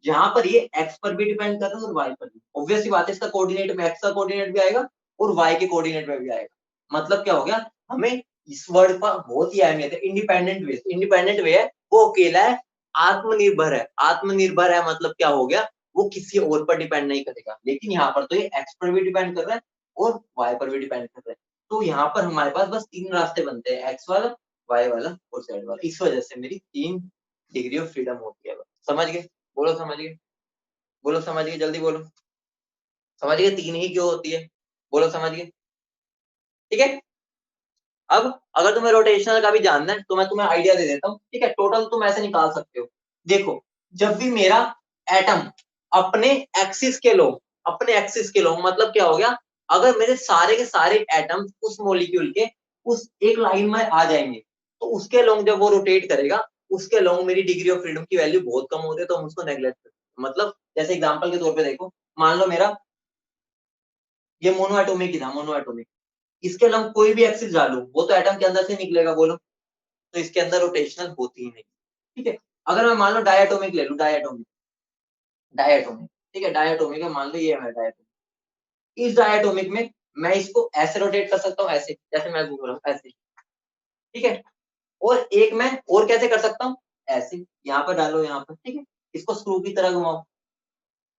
जहां पर ये एक्स पर भी डिपेंड कर रहा है और वाई पर भी। ऑब्वियस सी बात है, इसका कोऑर्डिनेट में एक्स का कोऑर्डिनेट भी आएगा और वाई के कोऑर्डिनेट में भी आएगा। मतलब क्या हो गया? हमें इस वर्ड का बहुत ही अहमियत है। इंडिपेंडेंट वे, इंडिपेंडेंट वे है, वो अकेला है, आत्मनिर्भर है। आत्मनिर्भर है मतलब क्या हो गया? वो किसी और पर डिपेंड नहीं करेगा। लेकिन यहाँ पर तो ये एक्स पर भी डिपेंड कर रहा है और वाई पर भी डिपेंड कर रहा है। तो यहाँ पर हमारे पास बस 3 रास्ते बनते हैं, एक्स वाला, वाई वाला और जेड वाला। इस वजह से मेरी 3 डिग्री ऑफ फ्रीडम होती है। समझ गए? बोलो समझ गए? बोलो समझ गए? जल्दी बोलो समझ गए? 3 ही क्यों होती है? बोलो समझ गए? ठीक है। अब अगर तुम्हें रोटेशनल का भी जानना है तो मैं तुम्हें आइडिया दे देता हूँ, ठीक है। टोटल तुम ऐसे निकाल सकते हो। देखो, जब भी मेरा एटम अपने एक्सिस के लोग, अपने एक्सिस के लोग मतलब क्या हो गया? अगर मेरे सारे के सारे एटम उस मॉलिक्यूल के उस एक लाइन में आ जाएंगे, तो उसके लोग जब वो रोटेट करेगा, उसके लोग मेरी डिग्री ऑफ फ्रीडम की वैल्यू बहुत कम होती है, तो हम उसको नेग्लेक्ट करते हैं। मतलब जैसे एग्जांपल के तौर पे देखो, मान लो मेरा ये मोनो एटोमिक ही था, मोनो एटोमिक। इसके अलावा कोई भी एक्सिस डालू, वो तो एटम के अंदर से निकलेगा, बोलो। तो इसके अंदर रोटेशनल होती ही नहीं, ठीक है। अगर मैं मान लो डायटोमिक ले लूं, डायटोमिक, डायटोमिक, ठीक है, डायटोमिक है, मान लो ये है डायटोमिक। इस डायटोमिक में मैं इसको ऐसे रोटेट कर सकता हूँ, ऐसे, जैसे मैं घूम रहा हूँ ऐसे, ठीक है। और एक मैं और कैसे कर सकता हूँ? ऐसे, यहाँ पर डालो, यहाँ पर, ठीक है, इसको स्क्रू की तरह घुमाओ,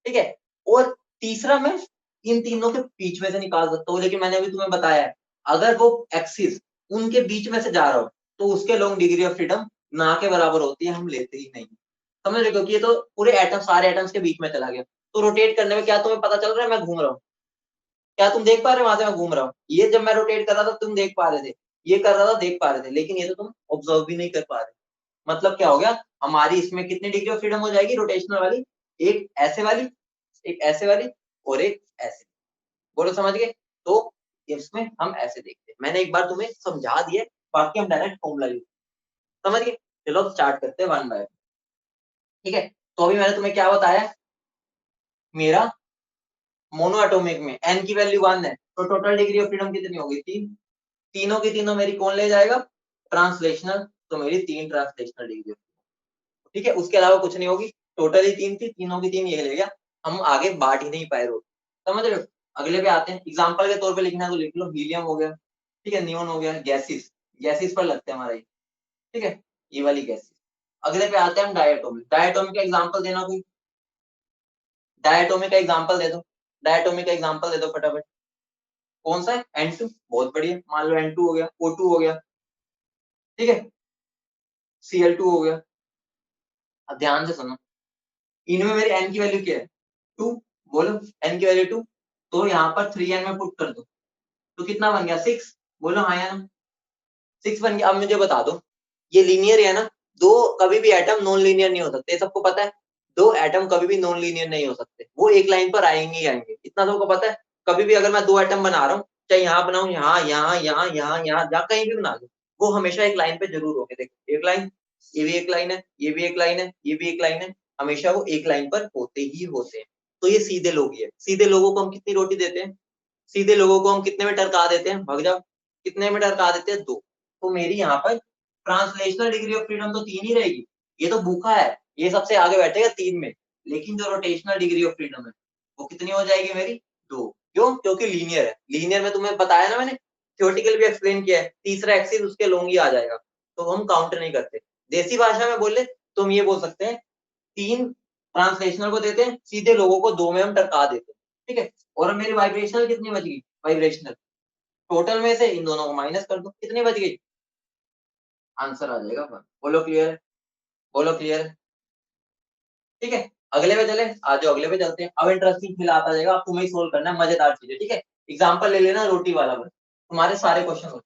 ठीक है। और तीसरा मैं इन तीनों के बीच में से निकाल सकता हूँ, लेकिन मैंने अभी तुम्हें बताया है, अगर वो एक्सिस उनके बीच में से जा रहा हो तो उसके लॉन्ग डिग्री ऑफ फ्रीडम ना के बराबर होती है, हम लेते ही नहीं। समझ रहे हो? क्योंकि ये तो पूरे एटम, सारे एटम्स के बीच में चला गया। तो रोटेट करने में क्या तुम्हें पता चल रहा है मैं घूम रहा हूँ? क्या तुम देख पा रहे हो वहां से मैं घूम रहा हूँ? ये जब मैं रोटेट कर रहा था तुम देख पा रहे थे, ये कर रहा था देख पा रहे थे, लेकिन ये तो तुम ऑब्जर्व भी नहीं कर पा रहे। मतलब क्या हो गया? हमारी इसमें कितनी डिग्री ऑफ फ्रीडम हो जाएगी रोटेशनल वाली? एक ऐसे वाली, एक ऐसे वाली और एक ऐसे। बोलो समझ गए? तो इसमें हम ऐसे देखते हैं। मैंने एक बार तुम्हें समझा दिया, बाकी हम डायरेक्ट फॉर्मूला यूज समझ गए। चलो अब स्टार्ट करते हैं 1 बाय 1, ठीक है। तो अभी मैंने तुम्हें क्या बताया? मेरा मोनो एटॉमिक में एन की वैल्यू 1 है, तो टोटल डिग्री ऑफ फ्रीडम कितनी होगी? 3। तीनों की तीनों मेरी कौन ले जाएगा? ट्रांसलेशनल। तो मेरी 3 ट्रांसलेशनल डिग्री, ठीक है। उसके अलावा कुछ नहीं होगी। टोटल ही 3 थी, तीनों की 3 ये ले गया। हम आगे बांट ही नहीं पाए रोड, समझ रहे हो? अगले पे आते हैं। एग्जांपल के तौर पे लिखना है तो लिख लो, हीलियम हो गया, ठीक है, नियोन हो गया, गैसेस, गैसेस पर लगते हैं हमारा ये, ठीक है, ये वाली गैसेस। अगले पे आते हैं हम डायटोमिक। डायटोमिक का एग्जांपल देना कोई, डायटोमिक का एग्जांपल दे दो, डायटोमिक का एग्जांपल दे दो फटाफट। कौन सा है? N2। बहुत बढ़िया, मान लो N2 हो गया, O2 हो गया, ठीक है, Cl2 हो गया। अब ध्यान से सुनो, इनमें मेरी n की वैल्यू क्या है? 2। बोलो n की वैल्यू 2, तो यहाँ पर 3n में पुट कर दो, तो कितना बन गया? 6। बोलो हाँ या ना? 6 बन गया। अब मुझे बता दो, ये लीनियर है ना? दो कभी भी एटम नॉन लीनियर नहीं हो सकते, सबको पता है। दो एटम कभी भी नॉन लीनियर नहीं हो सकते, वो एक लाइन पर आएंगे ही आएंगे, इतना तो आपको पता है। कभी भी अगर मैं 2 एटम बना रहा हूँ, चाहे यहाँ बनाऊं, यहाँ यहाँ यहाँ यहाँ यहाँ जहाँ कहीं भी बना लूं, वो हमेशा एक लाइन पे जरूर होंगे। देखो एक लाइन, ये भी एक लाइन है, ये भी एक लाइन है, ये भी एक लाइन है, हमेशा वो एक लाइन पर होते ही होते हैं। तो ये सीधे लोग ही है। सीधे लोगों को हम कितनी रोटी देते हैं? सीधे लोगों को हम कितने में टरका देते हैं? भाग जाओ, कितने में टरका देते हैं? 2। तो मेरी यहाँ पर ट्रांसलेशनल डिग्री ऑफ फ्रीडम तो 3 ही रहेगी। ये तो भूखा है, ये सबसे आगे बैठेगा 3 में। लेकिन जो रोटेशनल डिग्री ऑफ फ्रीडम है, वो कितनी हो जाएगी मेरी? 2। क्यों? क्योंकि लीनियर है। लीनियर में तुम्हें बताया ना मैंने, थ्योरेटिकल भी एक्सप्लेन किया है, तीसरा एक्सिस उसके लोंग ही आ जाएगा, तो हम काउंट नहीं करते। देसी भाषा में बोले तो हम ये बोल सकते हैं 3 ट्रांसलेशनल को देते हैं, सीधे लोगों को 2 में हम टरका देते हैं। ठीक है, और अब मेरी वाइब्रेशनल कितनी बच गई? वाइब्रेशनल टोटल में से इन दोनों को माइनस कर दो, कितनी बच गई? आंसर आ जाएगा 1। बोलो क्लियर है? बोलो क्लियर है? ठीक है, अगले पे चले, आज जो अगले पे चलते हैं। अब इंटरेस्टिंग फील आता जाएगा, अब तुम्हें ही सोल्व करना है मजेदार चीजें। ठीक है, एग्जांपल ले लेना रोटी वाला, बस तुम्हारे सारे क्वेश्चन हो।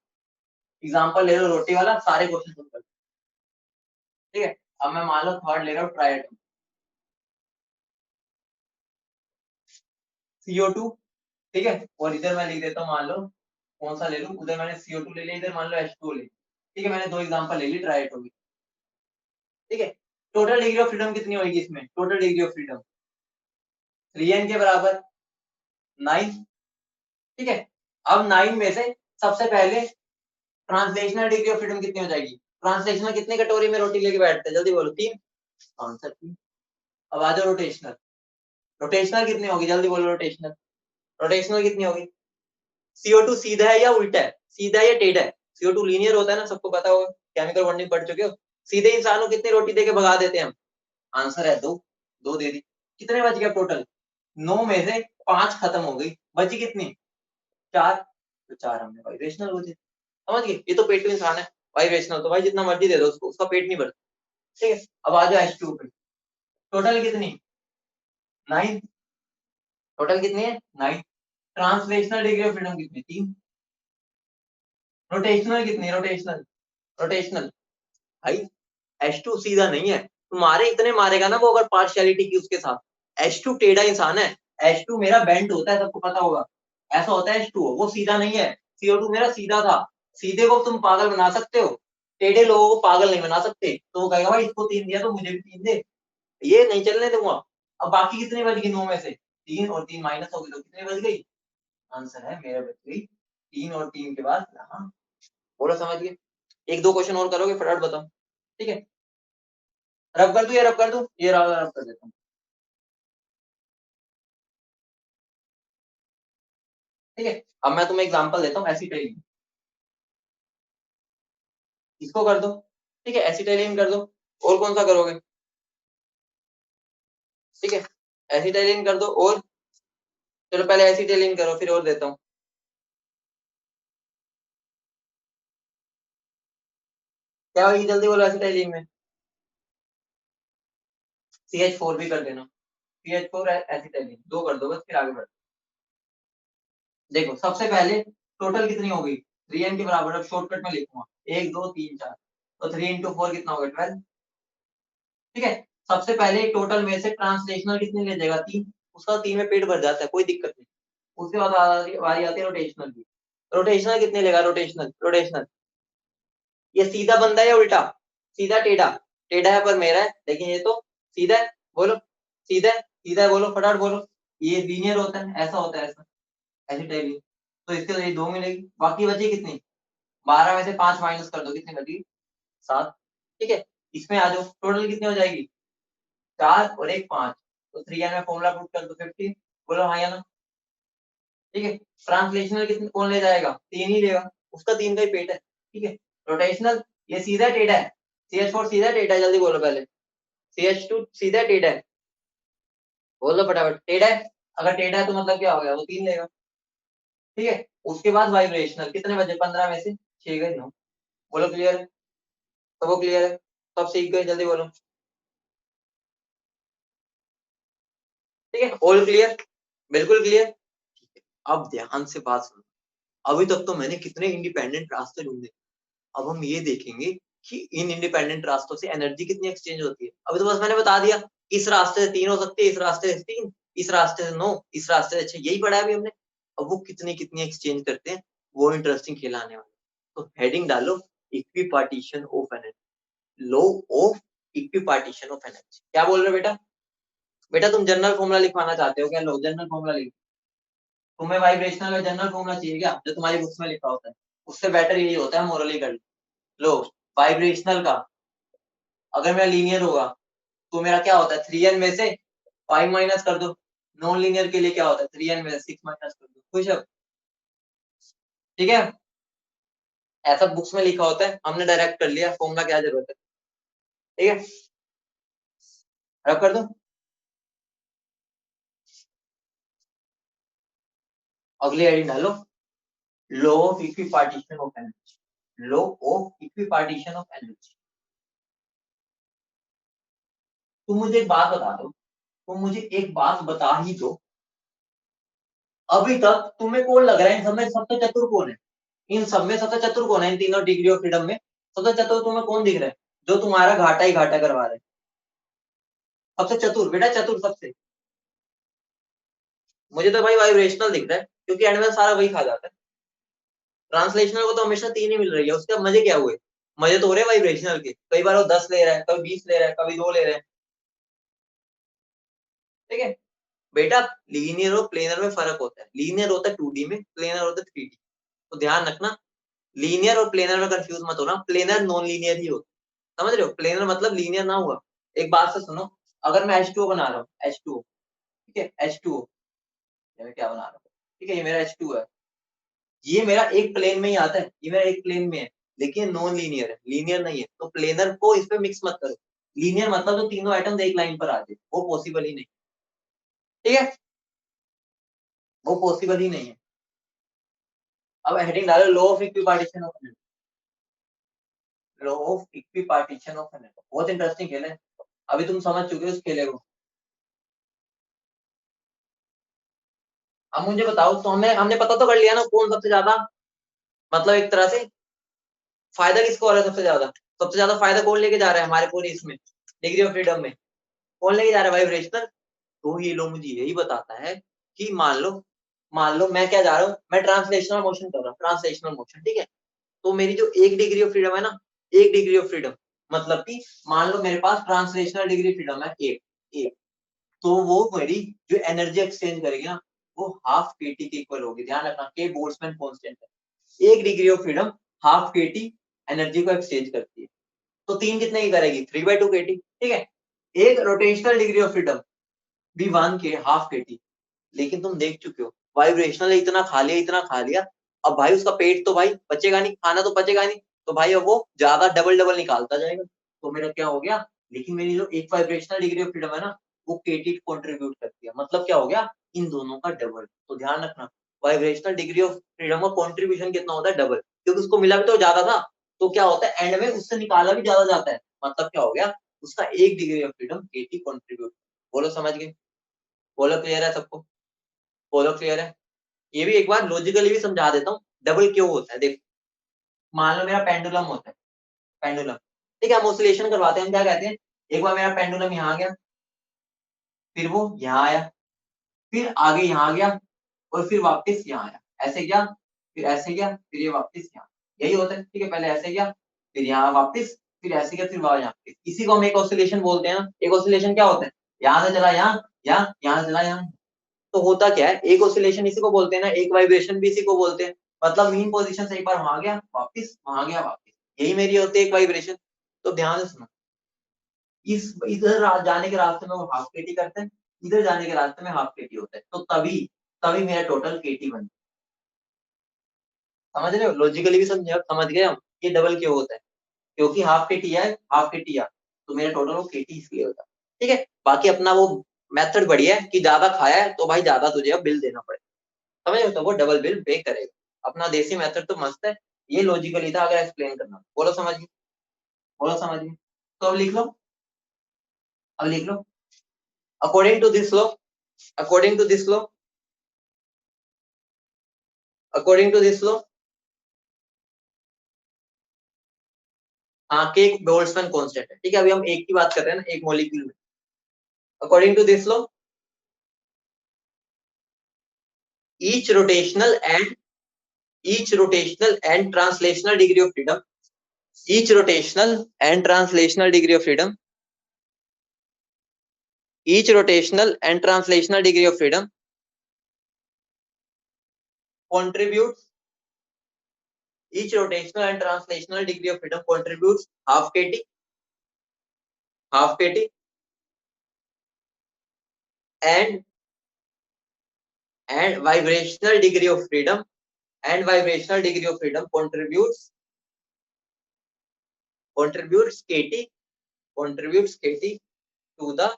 एग्जांपल ले लो रोटी वाला, सारे क्वेश्चन सोल्व कर। ठीक है, अब मैं मान लो थर्ड ले रहा हूँ, ट्राई एटम CO2। ठीक है, और इधर मैं लिख देता हूँ, मान लो कौन सा ले लूं, उधर मैंने CO2 ले लिया, इधर मान लो H2 ले। ठीक है, मैंने 2 एग्जांपल ले ली ट्राई एटम की। ठीक है, टोटल डिग्री ऑफ फ्रीडम कितनी होगी इसमें? Total degree of freedom 3n के बराबर 9। ठीक है, अब 9 में से सबसे पहले ट्रांसलेशनल डिग्री ऑफ फ्रीडम कितनी हो जाएगी? ट्रांसलेशनल कितने कटोरी में रोटी लेके बैठते हैं? जल्दी बोलो। 3। आंसर 3। अब आ जाओ रोटेशनल। रोटेशनल कितनी होगी? जल्दी बोलो। रोटेशनल, रोटेशनल कितनी होगी? CO2 सीधा है या उल्टा है? सीधा है या टेढ़ा है? CO2 लीनियर होता है ना, सबको पता होगा, केमिकल बॉन्डिंग पढ़ चुके हो। सीधे इंसान को कितनी रोटी देके भगा देते हैं हम? आंसर है 2। 2 दे दी। कितने बच गए टोटल? 9 में से 5 खत्म हो गई, बची कितनी? 4। तो 4 हमने वाइब्रेशनल बुझे। समझ गए? ये तो पेट टू इंसान है, वाइब्रेशनल तो भाई जितना मर्जी दे दो उसको, उसका पेट नहीं भरता। ठीक है, अब आ जाओ H2 पे। टोटल कितनी? 9। टोटल कितनी है? 9। ट्रांसलेशनल डिग्री ऑफ फ्रीडम कितनी? 3। रोटेशनल कितनी? रोटेशनल, रोटेशनल भाई H2 सीधा नहीं है, तुम्हारे इतने मारेगा ना वो, अगर पार्शियलिटी की उसके साथ। H2 टेढ़ा इंसान है, H2 मेरा बेंड होता है, सबको पता होगा, ऐसा होता है H2, वो सीधा नहीं है। CO2 मेरा सीधा था। सीधे को तुम पागल बना सकते हो, टेढ़े लोगों को पागल नहीं बना सकते। तो वो कहेगा भाई इसको 3 दिया तो मुझे भी 3 दे, ये नहीं चलने दूंगा। अब बाकी कितनी बच गई? 9 में से 3 और 3 माइनस हो गई, तो कितनी बच गई? आंसर है मेरा बच गई 3, और 3 के बाद यहाँ। बोलो समझ गए? एक दो क्वेश्चन और करोगे, फटाफट बताओ। ठीक है, रब कर दूं या रब कर दूं? ये रब कर देता हूँ। ठीक है, अब मैं तुम्हें एग्जांपल देता हूँ एसिटाइलिन, इसको कर दो। ठीक है, एसिटाइलिन कर दो। और कौन सा करोगे? ठीक है, एसिटाइलिन कर दो, और चलो पहले एसिटाइलिन करो, फिर और देता हूँ। क्या होगी? जल्दी बोलो। एसिटाइलिन में CH4 भी कर देना। CH4 एसिटाइलिन 2 कर दो बस, फिर आगे बढ़ो। देखो सबसे पहले टोटल कितनी हो गई? 3n के बराबर। अब शॉर्टकट में लिखूंगा 1 2 3 4, तो 3 × 4 कितना होगा? 12। ठीक है, सबसे पहले टोटल में से ट्रांसलेशनल कितनी ले जाएगा? 3। उसका 3 में पेट भर जाता है, कोई दिक्कत नहीं। उसके बाद बारी आती है रोटेशनल की। रोटेशनल कितने लेगा? रोटेशनल, रोटेशनल ये सीधा बंदा है या उल्टा? सीधा टेढ़ा? टेढ़ा है पर मेरा है, लेकिन ये तो सीधा है। बोलो सीधा है, सीधा है, बोलो फटाफट बोलो। ये लीनियर होता है, ऐसा होता है, ऐसा, ऐसी टाइप। तो इसके लिए 2 मिलेगी, बाकी बची कितनी? 12 में से 5 माइनस कर दो, कितनी बची? 7। ठीक है, इसमें आ जाओ, टोटल कितनी हो जाएगी? 4 और 1 5। तो 3n में फॉर्मूला पुट कर दो 50। बोलो हाँ या ना? ठीक है, ट्रांसलेशनल कितने कौन ले जाएगा? 3 ही लेगा, उसका 3 का ही पेट है। ठीक है, रोटेशनल ये सीधा टेढ़ा है। CH4 सीधा टेढ़ा है, जल्दी बोलो पहले। CH2 सीधा टेढ़ा है, बोलो फटाफट। टेढ़ा है, अगर टेढ़ा है तो मतलब क्या हो गया? वो 3 लेगा। ठीक है, उसके बाद वाइब्रेशनल कितने बजे? 15 में से 6 गए 9। बोलो क्लियर है? तो वो क्लियर है, सब सीख गए, जल्दी बोलो। ठीक है, ऑल क्लियर? बिल्कुल क्लियर? अब ध्यान से बात सुनो। अभी तक तो मैंने कितने इंडिपेंडेंट रास्ते ढूंढे, अब हम ये देखेंगे कि इन इंडिपेंडेंट रास्तों से एनर्जी कितनी एक्सचेंज होती है। अभी तो बस मैंने बता दिया, इस रास्ते से 3 हो सकती है, इस रास्ते से 3, इस रास्ते से नो, इस रास्ते से अच्छा, यही पढ़ा है अभी हमने। अब वो कितनी कितनी एक्सचेंज करते हैं, वो इंटरेस्टिंग खेल आने वाला। तो हेडिंग डालो equipartition of energy, law of equipartition of energy. क्या बोल रहे हो बेटा? बेटा तुम जनरल फॉर्मूला लिखवाना चाहते हो क्या? लो जनरल फॉर्मूला लिख। तुम्हें वाइब्रेशनल में जनरल फॉर्मूला चाहिए क्या, जो तुम्हारी बुक्स में लिखा होता है? उससे बेटर यही होता है, मोरली कर लो। वाइब्रेशनल का अगर मेरा लीनियर होगा तो मेरा क्या होता है, 3n में से 5 माइनस कर दो। नॉन लीनियर के लिए क्या होता है, 3n में से 6 माइनस कर दो। खुश अब? ठीक है, ऐसा बुक्स में लिखा होता है, हमने डायरेक्ट कर लिया, फॉर्मूला क्या जरूरत है। ठीक है, रब कर दो। अगली हेडिंग डालो, law of equipartition of energy, law of equipartition of energy. तुम मुझे एक बात बता दो, तुम मुझे एक बात बता ही दो, अभी तक तुम्हें कौन लग रहा है इन सब में सबसे चतुर कौन है? इन सब में सबसे चतुर कौन है? इन तीनों डिग्री ऑफ फ्रीडम में सबसे चतुर तुम्हें कौन दिख रहा है, जो तुम्हारा घाटा ही घाटा करवा रहा है? सबसे चतुर बेटा, चतुर सबसे। मुझे तो भाई वाइब्रेशनल दिख रहा है, क्योंकि एंड में सारा वही खा जाता है। ट्रांसलेशनल को तो हमेशा 3 ही मिल रही है, उसके अब मजे क्या हुए? मजे तो हो रहे वाइब्रेशनल के, कई बार वो 10 ले रहा है, कभी 20 ले रहा है, कभी 2 ले रहा है। ठीक है बेटा, लीनियर और प्लेनर में फर्क होता है। लीनियर होता है 2D में, प्लेनर होता है 3D। तो ध्यान रखना, लीनियर और प्लेनर में कंफ्यूज मत होना। प्लेनर नॉन लीनियर ही होता है, समझ रहे हो? प्लेनर मतलब लीनियर ना हुआ। एक बात से सुनो, अगर मैं H2O बना रहा हूँ, H2O, ठीक है, H2O, मैं क्या बना रहा हूँ, ठीक है, ये मेरा H2O है, ये मेरा एक प्लेन में ही आता है, ये मेरा एक प्लेन में है, लेकिन नॉन लीनियर है, लीनियर नहीं है। तो प्लेनर को इस पे मिक्स मत करो। लीनियर मतलब जो तीनों आइटम्स एक लाइन पर आ जाए, वो पॉसिबल ही नहीं। ठीक है, वो पॉसिबल ही नहीं है। अब हेडिंग डालो, law of equipartition of energy, law of equipartition of energy. बहुत इंटरेस्टिंग खेल है, अभी तुम समझ चुके हो इस खेले को। अब मुझे बताओ, तो हमने हमने पता तो कर लिया ना कौन सबसे ज्यादा, मतलब एक तरह से फायदा किसको हो रहा है सबसे ज्यादा? सबसे ज्यादा फायदा कौन लेके जा रहा है हमारे पूरी इसमें डिग्री ऑफ फ्रीडम में? कौन लेके जा रहा है? वाइब्रेशनल। तो ये लो मुझे यही बताता है कि मान लो मैं क्या जा रहा हूँ, मैं ट्रांसलेशनल मोशन कर रहा हूँ, ट्रांसलेशनल मोशन, ठीक है। तो मेरी जो एक डिग्री ऑफ फ्रीडम है ना, एक डिग्री ऑफ फ्रीडम, मतलब कि मान लो मेरे पास ट्रांसलेशनल डिग्री फ्रीडम है एक, एक, तो वो मेरी जो एनर्जी एक्सचेंज करेगी ना, वो हाफ केटी के इक्वल होगी। ध्यान रखना, के बोल्ट्जमैन कांस्टेंट है। एक degree of freedom half KT energy को एक्सचेंज करती है। तो 3 कितने की करेगी? 3/2 केटी, ठीक है। एक रोटेशनल डिग्री ऑफ फ्रीडम भी 1 के हाफ केटी। लेकिन तुम देख चुके हो, वाइब्रेशनल इतना खा लिया, इतना खा लिया, अब भाई उसका पेट तो भाई बचेगा नहीं, खाना तो बचेगा नहीं, तो भाई अब वो ज्यादा डबल डबल निकालता जाएगा। तो मेरा क्या हो गया, लेकिन मेरी जो एक वाइब्रेशनल डिग्री ऑफ फ्रीडम है ना, वो केटी कंट्रीब्यूट करती है, मतलब क्या हो गया, इन दोनों का डबल। तो ध्यान रखना, वाइब्रेशनल डिग्री ऑफ फ्रीडम का कॉन्ट्रीब्यूशन कितना होता है? डबल, क्योंकि उसको मिला भी तो ज्यादा था। तो क्या होता है, एंड में उससे निकाला भी ज्यादा जाता है, मतलब क्या हो गया, उसका एक degree of freedom KT contribute. बोलो समझ गए? बोलो क्लियर है सबको? बोलो क्लियर है? ये भी एक बार लॉजिकली भी समझा देता हूँ, डबल क्यों होता है। देखो, मान लो मेरा पेंडुलम होता है, पेंडुलम, ठीक है, हम ऑसिलेशन करवाते हैं, हम क्या कहते हैं, एक बार मेरा पेंडुलम यहाँ आ गया, फिर वो यहाँ आया, फिर आगे यहाँ आ गया, और फिर वापस यहाँ आया, ऐसे गया, फिर ऐसे गया, फिर ये वापस यहाँ, यही होता है। ठीक है, पहले ऐसे गया, फिर यहाँ वापस, फिर ऐसे गया, फिर वहां यहाँ। इसी को हम एक ऑसिलेशन बोलते हैं। एक ऑसिलेशन क्या होता है, यहाँ से चला यहाँ, यहाँ से चला यहाँ। तो होता क्या है, एक ऑसिलेशन इसी को बोलते हैं ना, एक वाइब्रेशन भी इसी को बोलते हैं। मतलब मीन पोजीशन से एक बार वहां गया वापस, वहां गया वापस, यही मेरी होती है एक वाइब्रेशन। तो ध्यान से सुनो, इस इधर जाने के रास्ते में वो हाफ केटी करते हैं, इधर जाने के रास्ते में हाफ केटी होता है, तो तभी तभी मेरा टोटल केटी बनता है। समझ रहे हो? लॉजिकली भी समझ गए हम, ये डबल क्यों होता है, क्योंकि हाफ केटी है, हाफ केटी है, तो मेरा टोटल वो केटी इसलिए होता है। ठीक है, बाकी अपना वो मेथड बढ़िया है कि ज्यादा खाया है तो भाई ज्यादा तुझे अब बिल देना पड़ेगा, समझ रहे हो? तो वो डबल बिल पे करेगा। अपना देसी मेथड तो मस्त है, ये लॉजिकली था, अगर एक्सप्लेन करना। बोलो समझ गए? बोलो समझ गए? तो अब लिख लो, अब लिख लो, according to this law, according to this law, according to this law, हाँ, के बोल्ट्जमैन कांस्टेंट है, ठीक है। अभी हम एक की बात कर रहे हैं ना, एक मॉलिक्यूल में। According to this law, each rotational and translational degree of freedom, each rotational and translational degree of freedom, each rotational and translational degree of freedom contributes, each rotational and translational degree of freedom contributes half kT, and vibrational degree of freedom contributes kT to the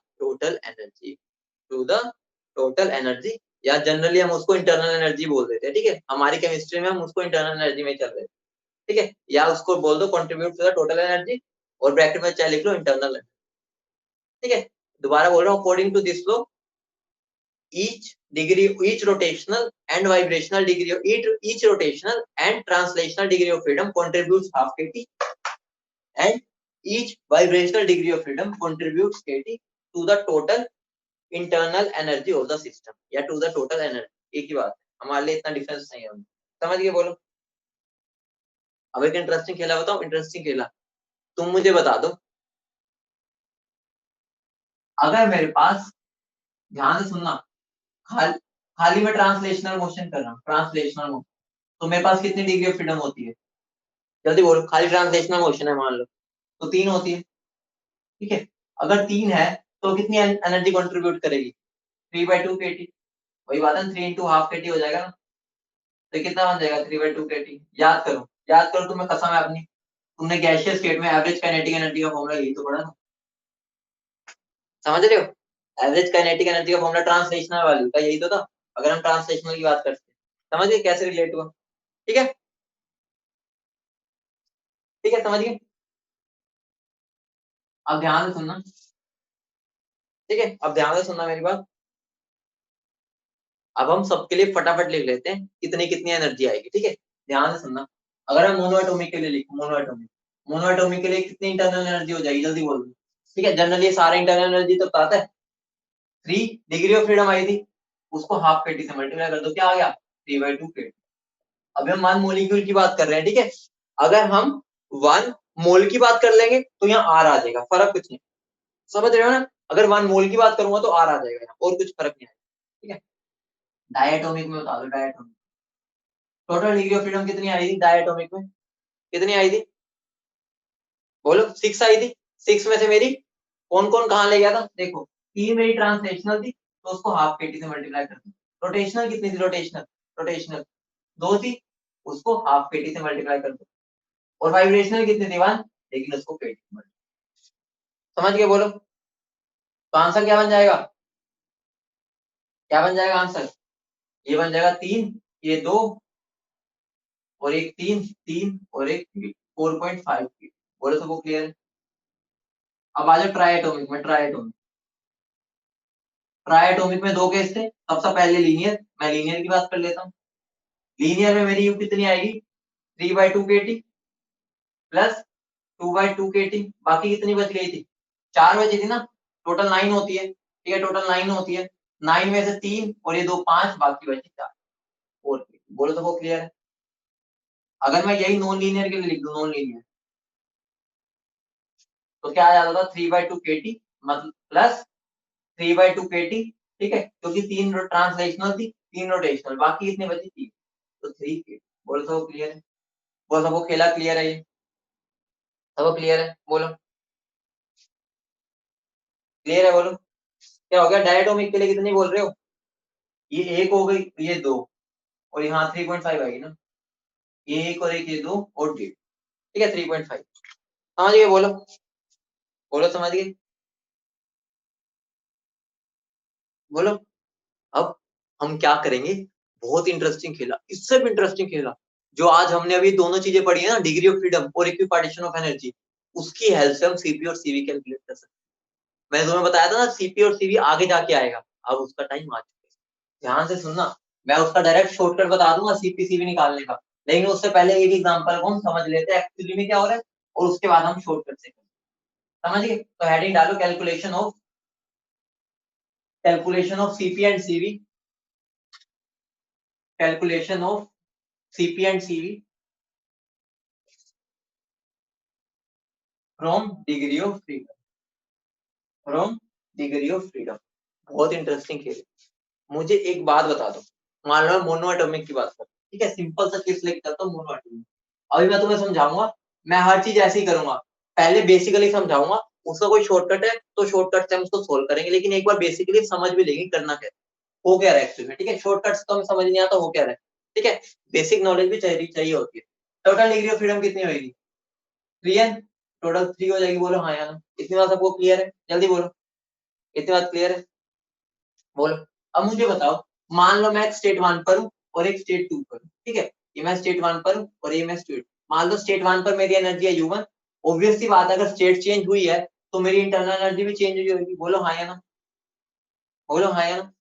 total energy, या generally हम उसको internal energy बोल देते हैं, ठीक है। हमारी chemistry में हम उसको इंटरनल एनर्जी में चल रहे हैं, ठीक है। या उसको बोल दो contribute to the total energy, और ब्रैकेट में चाहे लिख लो इंटरनल एनर्जी, ठीक है। दोबारा बोल रहा हूँ, according to this law each rotational and vibrational degree of each rotational and translational degree of freedom contributes half kT, and each vibrational degree of freedom contributes kT to the total internal energy of the system, या to the total energy, एक ही बात है, हमारे लिए इतना difference नहीं है। समझ गए? बोलो। अब एक इंटरेस्टिंग खेला बताओ, इंटरेस्टिंग खेला। तुम मुझे बता दो, अगर मेरे पास, ध्यान से सुनना, खाली मैं ट्रांसलेशनल मोशन कर रहा हूँ, ट्रांसलेशनल मोशन, तो मेरे पास कितनी डिग्री ऑफ फ्रीडम होती है? जल्दी बोलो। खाली ट्रांसलेशनल मोशन है मान लो, तो 3 होती है, ठीक है। अगर 3 है तो कितनी एनर्जी कंट्रीब्यूट करेगी? 3/2 kT। वही बात है, 3 into हाफ kT हो जाएगा ना, तो कितना बन जाएगा? 3/2 kT। याद करो, तुम्हें कसम है अपनी, तुमने गैसियस स्टेट में एवरेज काइनेटिक एनर्जी का फॉर्मूला यही तो पढ़ा ना, समझ रहे हो? एवरेज काइनेटिक एनर्जी का फॉर्मूला ट्रांसलेशनल वैल्यू का यही तो था, अगर हम ट्रांसलेशनल की बात करते हैं। समझ गए कैसे रिलेट हुआ? ठीक है, ठीक है, समझ गए। अब ध्यान से सुनना, ठीक है, अब ध्यान से सुनना मेरी बात। अब हम सबके लिए फटाफट लिख लेते हैं कितनी कितनी एनर्जी आएगी, ठीक है। ध्यान से सुनना, अगर हम मोनोएटॉमिक के लिए लिखो, मोनोएटॉमिक के लिए कितनी इंटरनल एनर्जी हो जाएगी? जल्दी बोल दो। ठीक है, जनरली सारे इंटरनल एनर्जी तो बताता है, 3 डिग्री ऑफ फ्रीडम आई थी, उसको हाफ kT से मल्टीप्लाई कर दो, क्या आ गया? 3/2 kT। अब हम 1 मोलिक्यूल की बात कर रहे हैं, ठीक है। अगर हम 1 मोल की बात कर लेंगे तो यहाँ आर आ जाएगा, फर्क कुछ नहीं, समझ रहे हो ना? अगर 1 मोल की बात करूंगा तो आर आ जाएगा यहाँ, और कुछ फर्क नहीं आएगा, ठीक है। डायटोमिक में बता दो, diatomic total degree of freedom कितनी आई थी डायटोमिक में? कितनी आई थी? बोलो। 6 आई थी। 6 में से मेरी कौन कौन कहाँ ले गया था? देखो, 3 मेरी ट्रांसलेशनल थी, तो उसको हाफ kT से मल्टीप्लाई कर दो। रोटेशनल कितनी थी? रोटेशनल 2 थी, उसको हाफ kT से मल्टीप्लाई कर दो। और वाइब्रेशनल कितनी थी? 1, लेकिन उसको kT से मल्टीप्लाई। समझ गए? बोलो। तो आंसर क्या बन जाएगा? क्या बन जाएगा आंसर? ये बन जाएगा 3, ये 2, और एक 3, 3 और एक 4.5। बोलो तो वो क्लियर है। अब आ जाओ ट्राइएटोमिक में। ट्राइएटोमिक में 2 केस थे। सबसे पहले लीनियर, मैं लीनियर की बात कर लेता हूँ। लीनियर में मेरी यू कितनी आएगी? 3/2 kT प्लस 2/2 kT। बाकी कितनी बच गई थी? 4 बची थी ना, टोटल 9 होती है, ठीक है, टोटल 9 होती है। 9 में से 3 और ये 2 5, बाकी बची 4। और बोलो तो वो क्लियर है। अगर मैं यही नॉन लीनियर के लिए लिख दूं, नॉन लीनियर, तो क्या आ जाता था? 3/2 kT मतलब प्लस 3/2 kT, ठीक है, क्योंकि 3 ट्रांसलेशनल थी, 3 रोटेशनल, बाकी कितनी बची थी? तो 3 kT। बोलो तो वो क्लियर है। बोलो सबको खेला क्लियर है? ये सबको क्लियर है? बोलो क्लियर है? बोलो क्या हो गया? डायटोमिक के लिए कितनी बोल रहे हो? ये 1 हो गई, ये 2, और यहाँ 3.5 आएगी ना, ये 1 और 1, ये 2 और 1.5, ठीक है, 3.5। समझ गए? बोलो समझ गए? बोलो। अब हम क्या करेंगे? बहुत इंटरेस्टिंग खेला, इससे भी इंटरेस्टिंग खेला, जो आज हमने अभी दोनों चीजें पढ़ी है ना, डिग्री ऑफ फ्रीडम और इक्विपार्टीशन ऑफ एनर्जी, उसकी हेल्प से हम सीपी और सीवी कैलकुलेट कर सकते हैं। मैंने तुम्हें बताया था ना, सीपी और सीवी आगे जाके आएगा, अब उसका टाइम आ चुका है। ध्यान से सुनना, मैं उसका डायरेक्ट शॉर्टकट बता दूंगा सीपी सीवी निकालने का, लेकिन उससे पहले एक एग्जांपल को हम समझ लेते हैं एक्चुअली में क्या हो रहा है, और उसके बाद हम शॉर्टकट से समझ गए। तो हेडिंग डालो, calculation of CP and CV calculation of CP and CV from degree of freedom, from degree of freedom. बहुत इंटरेस्टिंग खेल है। मुझे एक बात बता दो, मान लो मोनो एटॉमिक की बात करो, ठीक है, सिंपल सा केस लेके चलता हूँ मोनो एटॉमिक। अभी मैं तुम्हें समझाऊंगा, मैं हर चीज ऐसे ही करूंगा, पहले बेसिकली समझाऊंगा, उसका कोई शॉर्टकट है तो शॉर्टकट से हम उसको सोल्व करेंगे, लेकिन एक बार बेसिकली समझ भी लेंगे करना क्या है, हो क्या रहा है एक्चुअली में, ठीक है। शॉर्टकट से तो हमें समझ नहीं आता हो क्या रहा है, ठीक है। बेसिक नॉलेज भी चाहिए होती है। टोटल डिग्री ऑफ फ्रीडम कितनी होगी? 3 है, टोटल 3 हो जाएगी, बोलो हाँ या ना। इतनी बात सबको क्लियर है? जल्दी बोलो, इतनी बात क्लियर है? बोलो। अब मुझे बताओ, मान लो मैं एक स्टेट 1 पर हूँ और एक स्टेट 2 पर हूँ, ठीक है। ये मैं स्टेट 1 पर हूँ और ये मैं स्टेट, मान लो स्टेट 1 पर मेरी एनर्जी है U1। ऑब्वियस सी बात है, अगर स्टेट चेंज हुई है तो मेरी इंटरनल एनर्जी भी चेंज हुई होगी, बोलो हाँ या ना, बोलो हाँ या ना।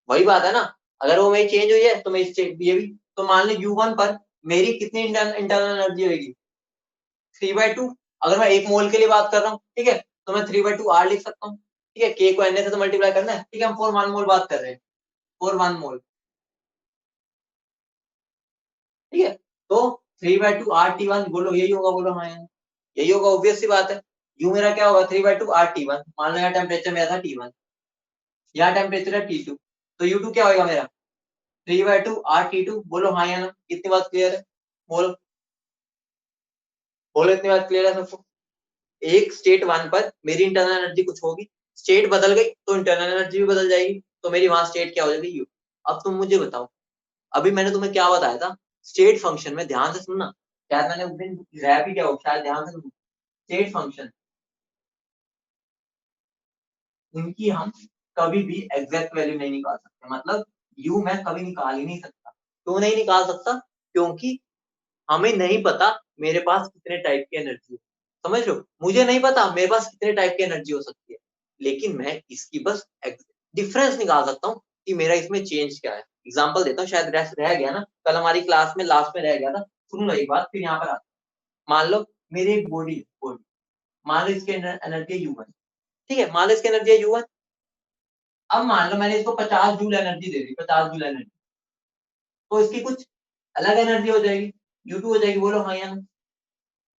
वही बात है ना, अगर वो मेरी चेंज हुई है तो मेरी स्टेट ये भी। तो मान लो U1 पर मेरी कितनी इंटरनल एनर्जी होगी? 3/2। अगर मैं 1 मोल के लिए बात कर रहा हूँ, ठीक है, तो मैं 3/2 R लिख सकता हूँ, ठीक है। K को Na से तो मल्टीप्लाई करना है, ठीक है। हम 4 1 मोल बात कर रहे हैं, 4 1 मोल, ठीक है। तो 3/2 RT1, बोलो यही होगा, बोलो हाँ यार, यही होगा, ऑब्वियस सी बात है। यू मेरा क्या होगा? 3/2 RT1, मान लो यहाँ टेम्परेचर मेरा था T1, यहाँ टेम्परेचर है T2, तो U2 क्या होगा मेरा? 3/2 RT2, बोलो हाँ या ना। कितनी बात क्लियर है? बोलो, बोलो इतनी बात क्लियर है सबको? एक स्टेट 1 पर मेरी इंटरनल एनर्जी कुछ होगी, स्टेट बदल गई तो इंटरनल एनर्जी भी बदल जाएगी, तो मेरी वहां स्टेट क्या हो जाएगी? यू। अब तुम मुझे बताओ, अभी मैंने तुम्हें क्या बताया था? स्टेट फंक्शन में ध्यान से सुनना, शायद मैंने उस दिन रैप ही किया हो, शायद ध्यान से सुनना। स्टेट फंक्शन, उनकी हम कभी भी एग्जैक्ट वैल्यू नहीं निकाल सकते, मतलब यू मैं कभी निकाल ही नहीं सकता। क्यों नहीं निकाल सकता? क्योंकि हमें नहीं पता मेरे पास कितने टाइप की एनर्जी है, समझ लो, मुझे नहीं पता मेरे पास कितने टाइप की एनर्जी हो सकती है, लेकिन मैं इसकी बस डिफरेंस निकाल सकता हूँ कि मेरा इसमें चेंज क्या है। एग्जांपल देता हूँ, शायद रह गया ना, कल हमारी क्लास में लास्ट में रह गया था, सुन लो एक बात, फिर यहाँ पर आता। मान लो मेरी एक बॉडी बॉडी, मान लो इसकी एनर्जी U1, ठीक है, मान लो इसकी एनर्जी U1। अब मान लो मैंने इसको 50 जूल एनर्जी दे दी, 50 जूल एनर्जी, तो इसकी कुछ अलग एनर्जी हो जाएगी, U2 हो जाएगी, बोलो हाँ या ना।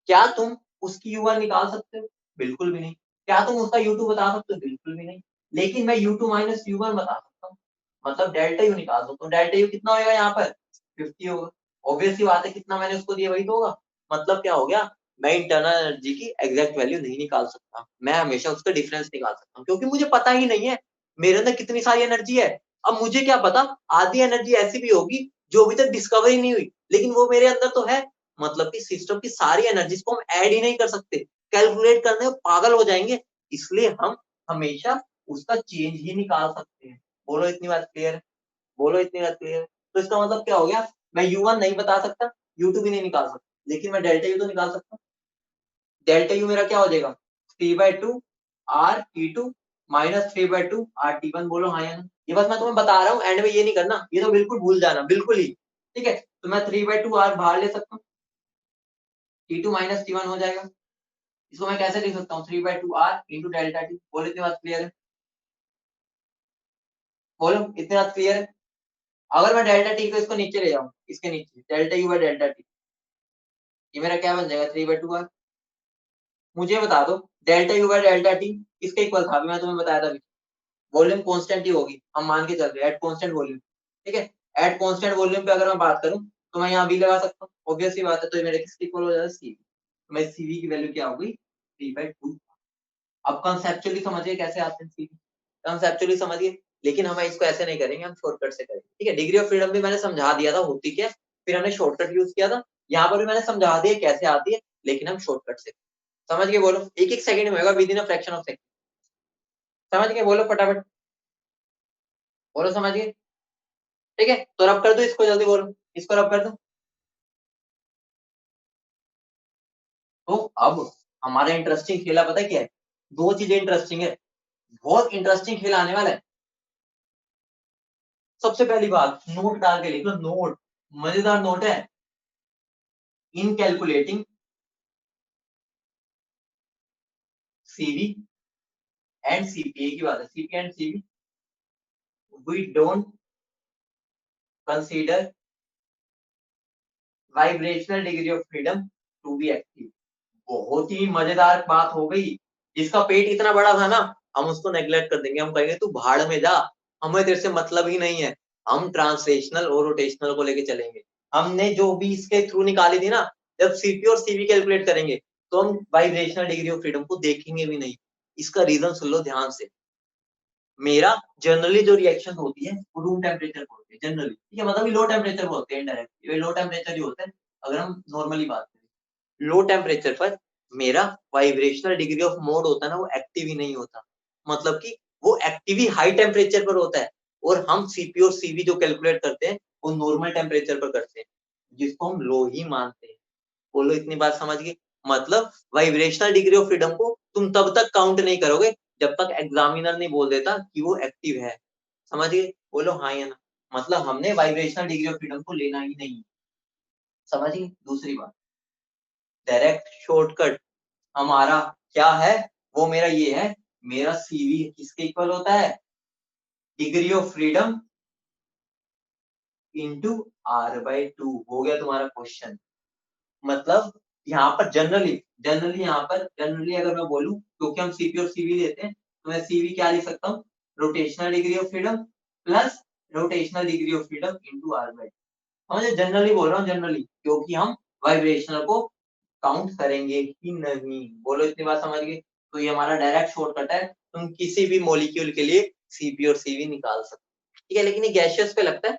क्या तुम उसकी U1 निकाल सकते हो? बिल्कुल भी नहीं। क्या तुम उसका U2 बता सकते हो? बिल्कुल भी नहीं। लेकिन मैं U2 माइनस U1 बता सकता हूँ, मतलब डेल्टा यू निकाल सकता हूँ। डेल्टा यू कितना होगा यहाँ पर? 50 होगा। ऑब्वियस सी बात है, कितना मैंने उसको दिया वही तो होगा। मतलब क्या हो गया? मैं इंटरनल एनर्जी की एग्जैक्ट वैल्यू नहीं निकाल सकता, मैं हमेशा उसका डिफरेंस निकाल सकता हूँ, क्योंकि मुझे पता ही नहीं है मेरे अंदर कितनी सारी एनर्जी है। अब मुझे क्या पता, आधी एनर्जी ऐसी भी होगी जो अभी तक डिस्कवर ही नहीं हुई, लेकिन वो मेरे अंदर तो है। मतलब कि सिस्टम की सारी एनर्जीज को हम ऐड ही नहीं कर सकते, कैलकुलेट करने में पागल हो जाएंगे, इसलिए हम हमेशा उसका चेंज ही निकाल सकते हैं। बोलो इतनी बात क्लियर है? बोलो इतनी बात क्लियर है? तो इसका मतलब क्या हो गया? मैं U1 नहीं बता सकता, U2 भी नहीं निकाल सकता, लेकिन मैं डेल्टा यू तो निकाल सकता हूँ। डेल्टा यू मेरा क्या हो जाएगा? 3/2 RT2 माइनस 3/2 RT1, बोलो हाँ या ना। ये बस मैं तुम्हें बता रहा हूँ, एंड में ये नहीं करना, ये तो बिल्कुल भूल जाना, बिल्कुल ही, ठीक है। तो मैं 3/2 R बाहर ले सकता हूँ, T2 माइनस T1 हो जाएगा। इसको मैं कैसे लिख सकता हूँ? 3/2 R इंटू डेल्टा टी। बोलो इतनी बात क्लियर है? बोलो इतनी बात क्लियर है? अगर मैं डेल्टा टी को इसको नीचे ले जाऊँ, इसके नीचे delta U by delta T, ये मेरा क्या बन जाएगा? 3/2 R। मुझे बता दो, delta U by delta T किसके इक्वल था? अभी मैं तुम्हें बताया था, वॉल्यूम कांस्टेंट ही होगी, हम मान के चल रहे हैं एट कांस्टेंट वॉल्यूम, ठीक है। एट कांस्टेंट वॉल्यूम पे अगर मैं बात करूं तो मैं यहाँ भी लगा सकता हूँ, ऑब्वियस सी बात है, तो ये मेरे किसके इक्वल हो जाएगा? सी। तो मेरी सीवी की वैल्यू क्या हो गई? 3/2। अब कॉन्सेप्चुअली समझिए कैसे आते हैं सीवी, कॉन्सेप्चुअली समझिए, लेकिन हम इसको ऐसे नहीं करेंगे, हम शॉर्टकट से करेंगे, ठीक है। डिग्री ऑफ फ्रीडम भी मैंने समझा दिया था होती क्या, फिर हमने शॉर्टकट यूज किया था, यहाँ पर भी मैंने समझा दिया कैसे आती है, लेकिन हम शॉर्टकट से। समझ के बोलो, एक एक सेकंड में होगा, with in a fraction of second. समझ के बोलो फटाफट, बोलो समझ गए? ठीक है, तो रब कर दो इसको, जल्दी बोलो, इसको रब कर दो। तो अब हमारा इंटरेस्टिंग खेला पता है क्या है? दो चीजें इंटरेस्टिंग है, बहुत इंटरेस्टिंग खेल आने वाला है। सबसे पहली बात, नोट डाल के लिख लो, नोट, मजेदार नोट है। In calculating CV and CPA की बात है, CP and CV, we don't consider vibrational degree of freedom to be active. बहुत ही मजेदार बात हो गई। जिसका पेट इतना बड़ा था ना, हम उसको नेग्लेक्ट कर देंगे, हम कहेंगे तू भाड़ में जा, हमें तेरे से मतलब ही नहीं है। हम ट्रांसलेशनल और रोटेशनल को लेके चलेंगे। हमने जो भी इसके थ्रू निकाली थी ना, जब सीपी और सीवी कैलकुलेट करेंगे तो हम वाइब्रेशनल डिग्री ऑफ फ्रीडम को देखेंगे भी नहीं। इसका रीजन सुन लो ध्यान से। मेरा जनरली जो रिएक्शन होती है वो रूम टेम्परेचर पर होती है जनरली, ठीक है, मतलब लो टेम्परेचर पर होते हैं इनडायरेक्ट, ये लो टेम्परेचर ही होता है अगर हम नॉर्मली बात करें। लो टेम्परेचर पर मेरा वाइब्रेशनल डिग्री ऑफ मोड होता है ना, वो एक्टिव ही नहीं होता। मतलब कि वो एक्टिव ही हाई टेम्परेचर पर होता है, और हम सीपी और सीवी जो कैलकुलेट करते हैं वो नॉर्मल टेम्परेचर पर करते हैं, जिसको हम लो ही मानते हैं। बोलो इतनी बात समझ गए? मतलब वाइब्रेशनल डिग्री ऑफ फ्रीडम को तुम तब तक काउंट नहीं करोगे जब तक एग्जामिनर नहीं बोल देता कि वो एक्टिव है। समझ गए? बोलो हाँ या ना। मतलब हमने वाइब्रेशनल डिग्री ऑफ फ्रीडम को लेना ही नहीं। समझ गए? दूसरी बात, डायरेक्ट शॉर्टकट हमारा क्या है? वो मेरा ये है, मेरा सीवी किसके इक्वल होता है? Degree of freedom into R/2। हो गया तुम्हारा क्वेश्चन। मतलब यहाँ पर जनरली अगर मैं बोलूं, क्योंकि हम सीपी और सीवी लेते हैं, तो मैं सीवी क्या लिख सकता हूँ? Rotational degree of freedom plus rotational degree of freedom into R/2। समझे? जनरली बोल रहा हूँ, जनरली, क्योंकि हम वाइब्रेशनल को काउंट करेंगे ही नहीं। बोलो इतनी बात समझ गए? तो ये हमारा डायरेक्ट शॉर्टकट है, तुम किसी भी मॉलिक्यूल के लिए सीपी और सीवी निकाल सकते हो। ठीक है, लेकिन ये गैसियस पे लगता है,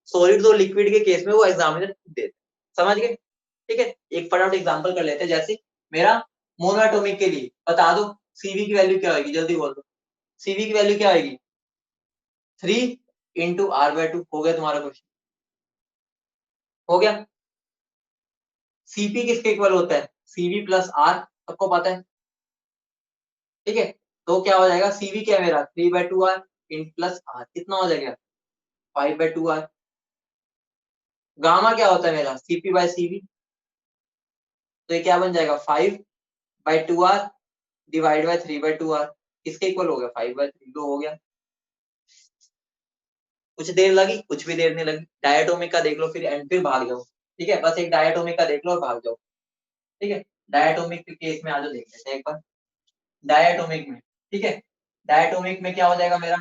सॉलिड और लिक्विड के केस में वो एग्जामिनर देते। समझ गए? ठीक है, एक फटाफट एग्जांपल कर लेते हैं। जैसे मेरा मोनोएटॉमिक के लिए बता दो सीवी की वैल्यू क्या आएगी, जल्दी बोल दो। सीवी की वैल्यू क्या आएगी? 3 इंटू R/2। हो गया तुम्हारा क्वेश्चन, हो गया। सीपी किसके इक्वल होता है? सीवी प्लस आर, सबको पता है। ठीक है, तो क्या हो जाएगा? सीवी क्या है मेरा? 3/2R इन प्लस आर, कितना हो जाएगा? 5/2R। गामा क्या होता है मेरा? सीपी बाय सीवी, तो ये क्या बन जाएगा? 5/2R divide by 3/2R। किसके इक्वल हो गया? 5/3। तो हो गया। कुछ देर लगी? कुछ भी देर नहीं लगी। डायटोमिक का देख लो फिर एंड, फिर भाग जाओ। ठीक है, बस एक डायटोमिक का देख लो और भाग जाओ। ठीक है, डायटोमिक के केस में आज देख लेते हैं एक बार। डायटोमिक में, ठीक है, डायटोमिक में क्या हो जाएगा मेरा?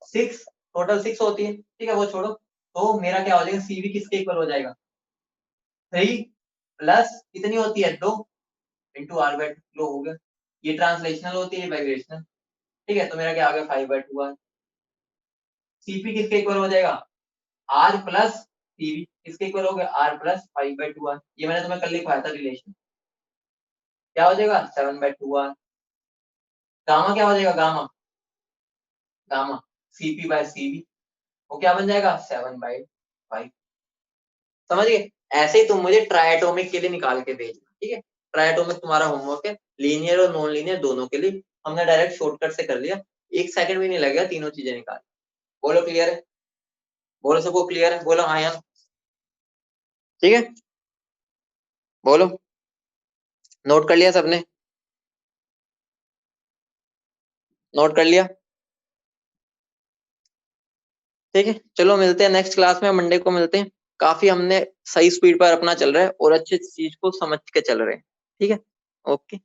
6, टोटल 6 होती है। ठीक है, वो छोड़ो। तो मेरा क्या हो जाएगा? सीवी किसके इक्वल हो जाएगा? 3 प्लस कितनी होती है? 2 इंटू R/2 हो गया। ये ट्रांसलेशनल होती है, वाइब्रेशनल। ठीक है, तो मेरा क्या आ गया? 5/2R। सीपी किसके इक्वल हो जाएगा? R प्लस सीवी किसके इक्वल हो गया? R plus 5/2R। ये मैंने तुम्हें कल लिखवाया था रिलेशन। क्या हो जाएगा? 7/2R। गामा क्या हो जाएगा? Gamma gamma CP by CV, वो क्या बन जाएगा? 7/5। समझ गए? ऐसे ही तुम मुझे ट्रायटोमिक के लिए निकाल के भेजना। ठीक है, ट्रायटोमिक तुम्हारा होमवर्क है, लीनियर और नॉन लीनियर दोनों के लिए। हमने डायरेक्ट शॉर्टकट से कर लिया, 1 सेकंड भी नहीं लगेगा तीनों चीजें निकाल। बोलो क्लियर है? बोलो सबको क्लियर है? बोलो हाँ यार। ठीक है, बोलो। नोट कर लिया सबने? नोट कर लिया? ठीक है, चलो मिलते हैं नेक्स्ट क्लास में, मंडे को मिलते हैं। काफी हमने सही स्पीड पर अपना चल रहा है और अच्छी चीज को समझ के चल रहे हैं। ठीक है, ओके।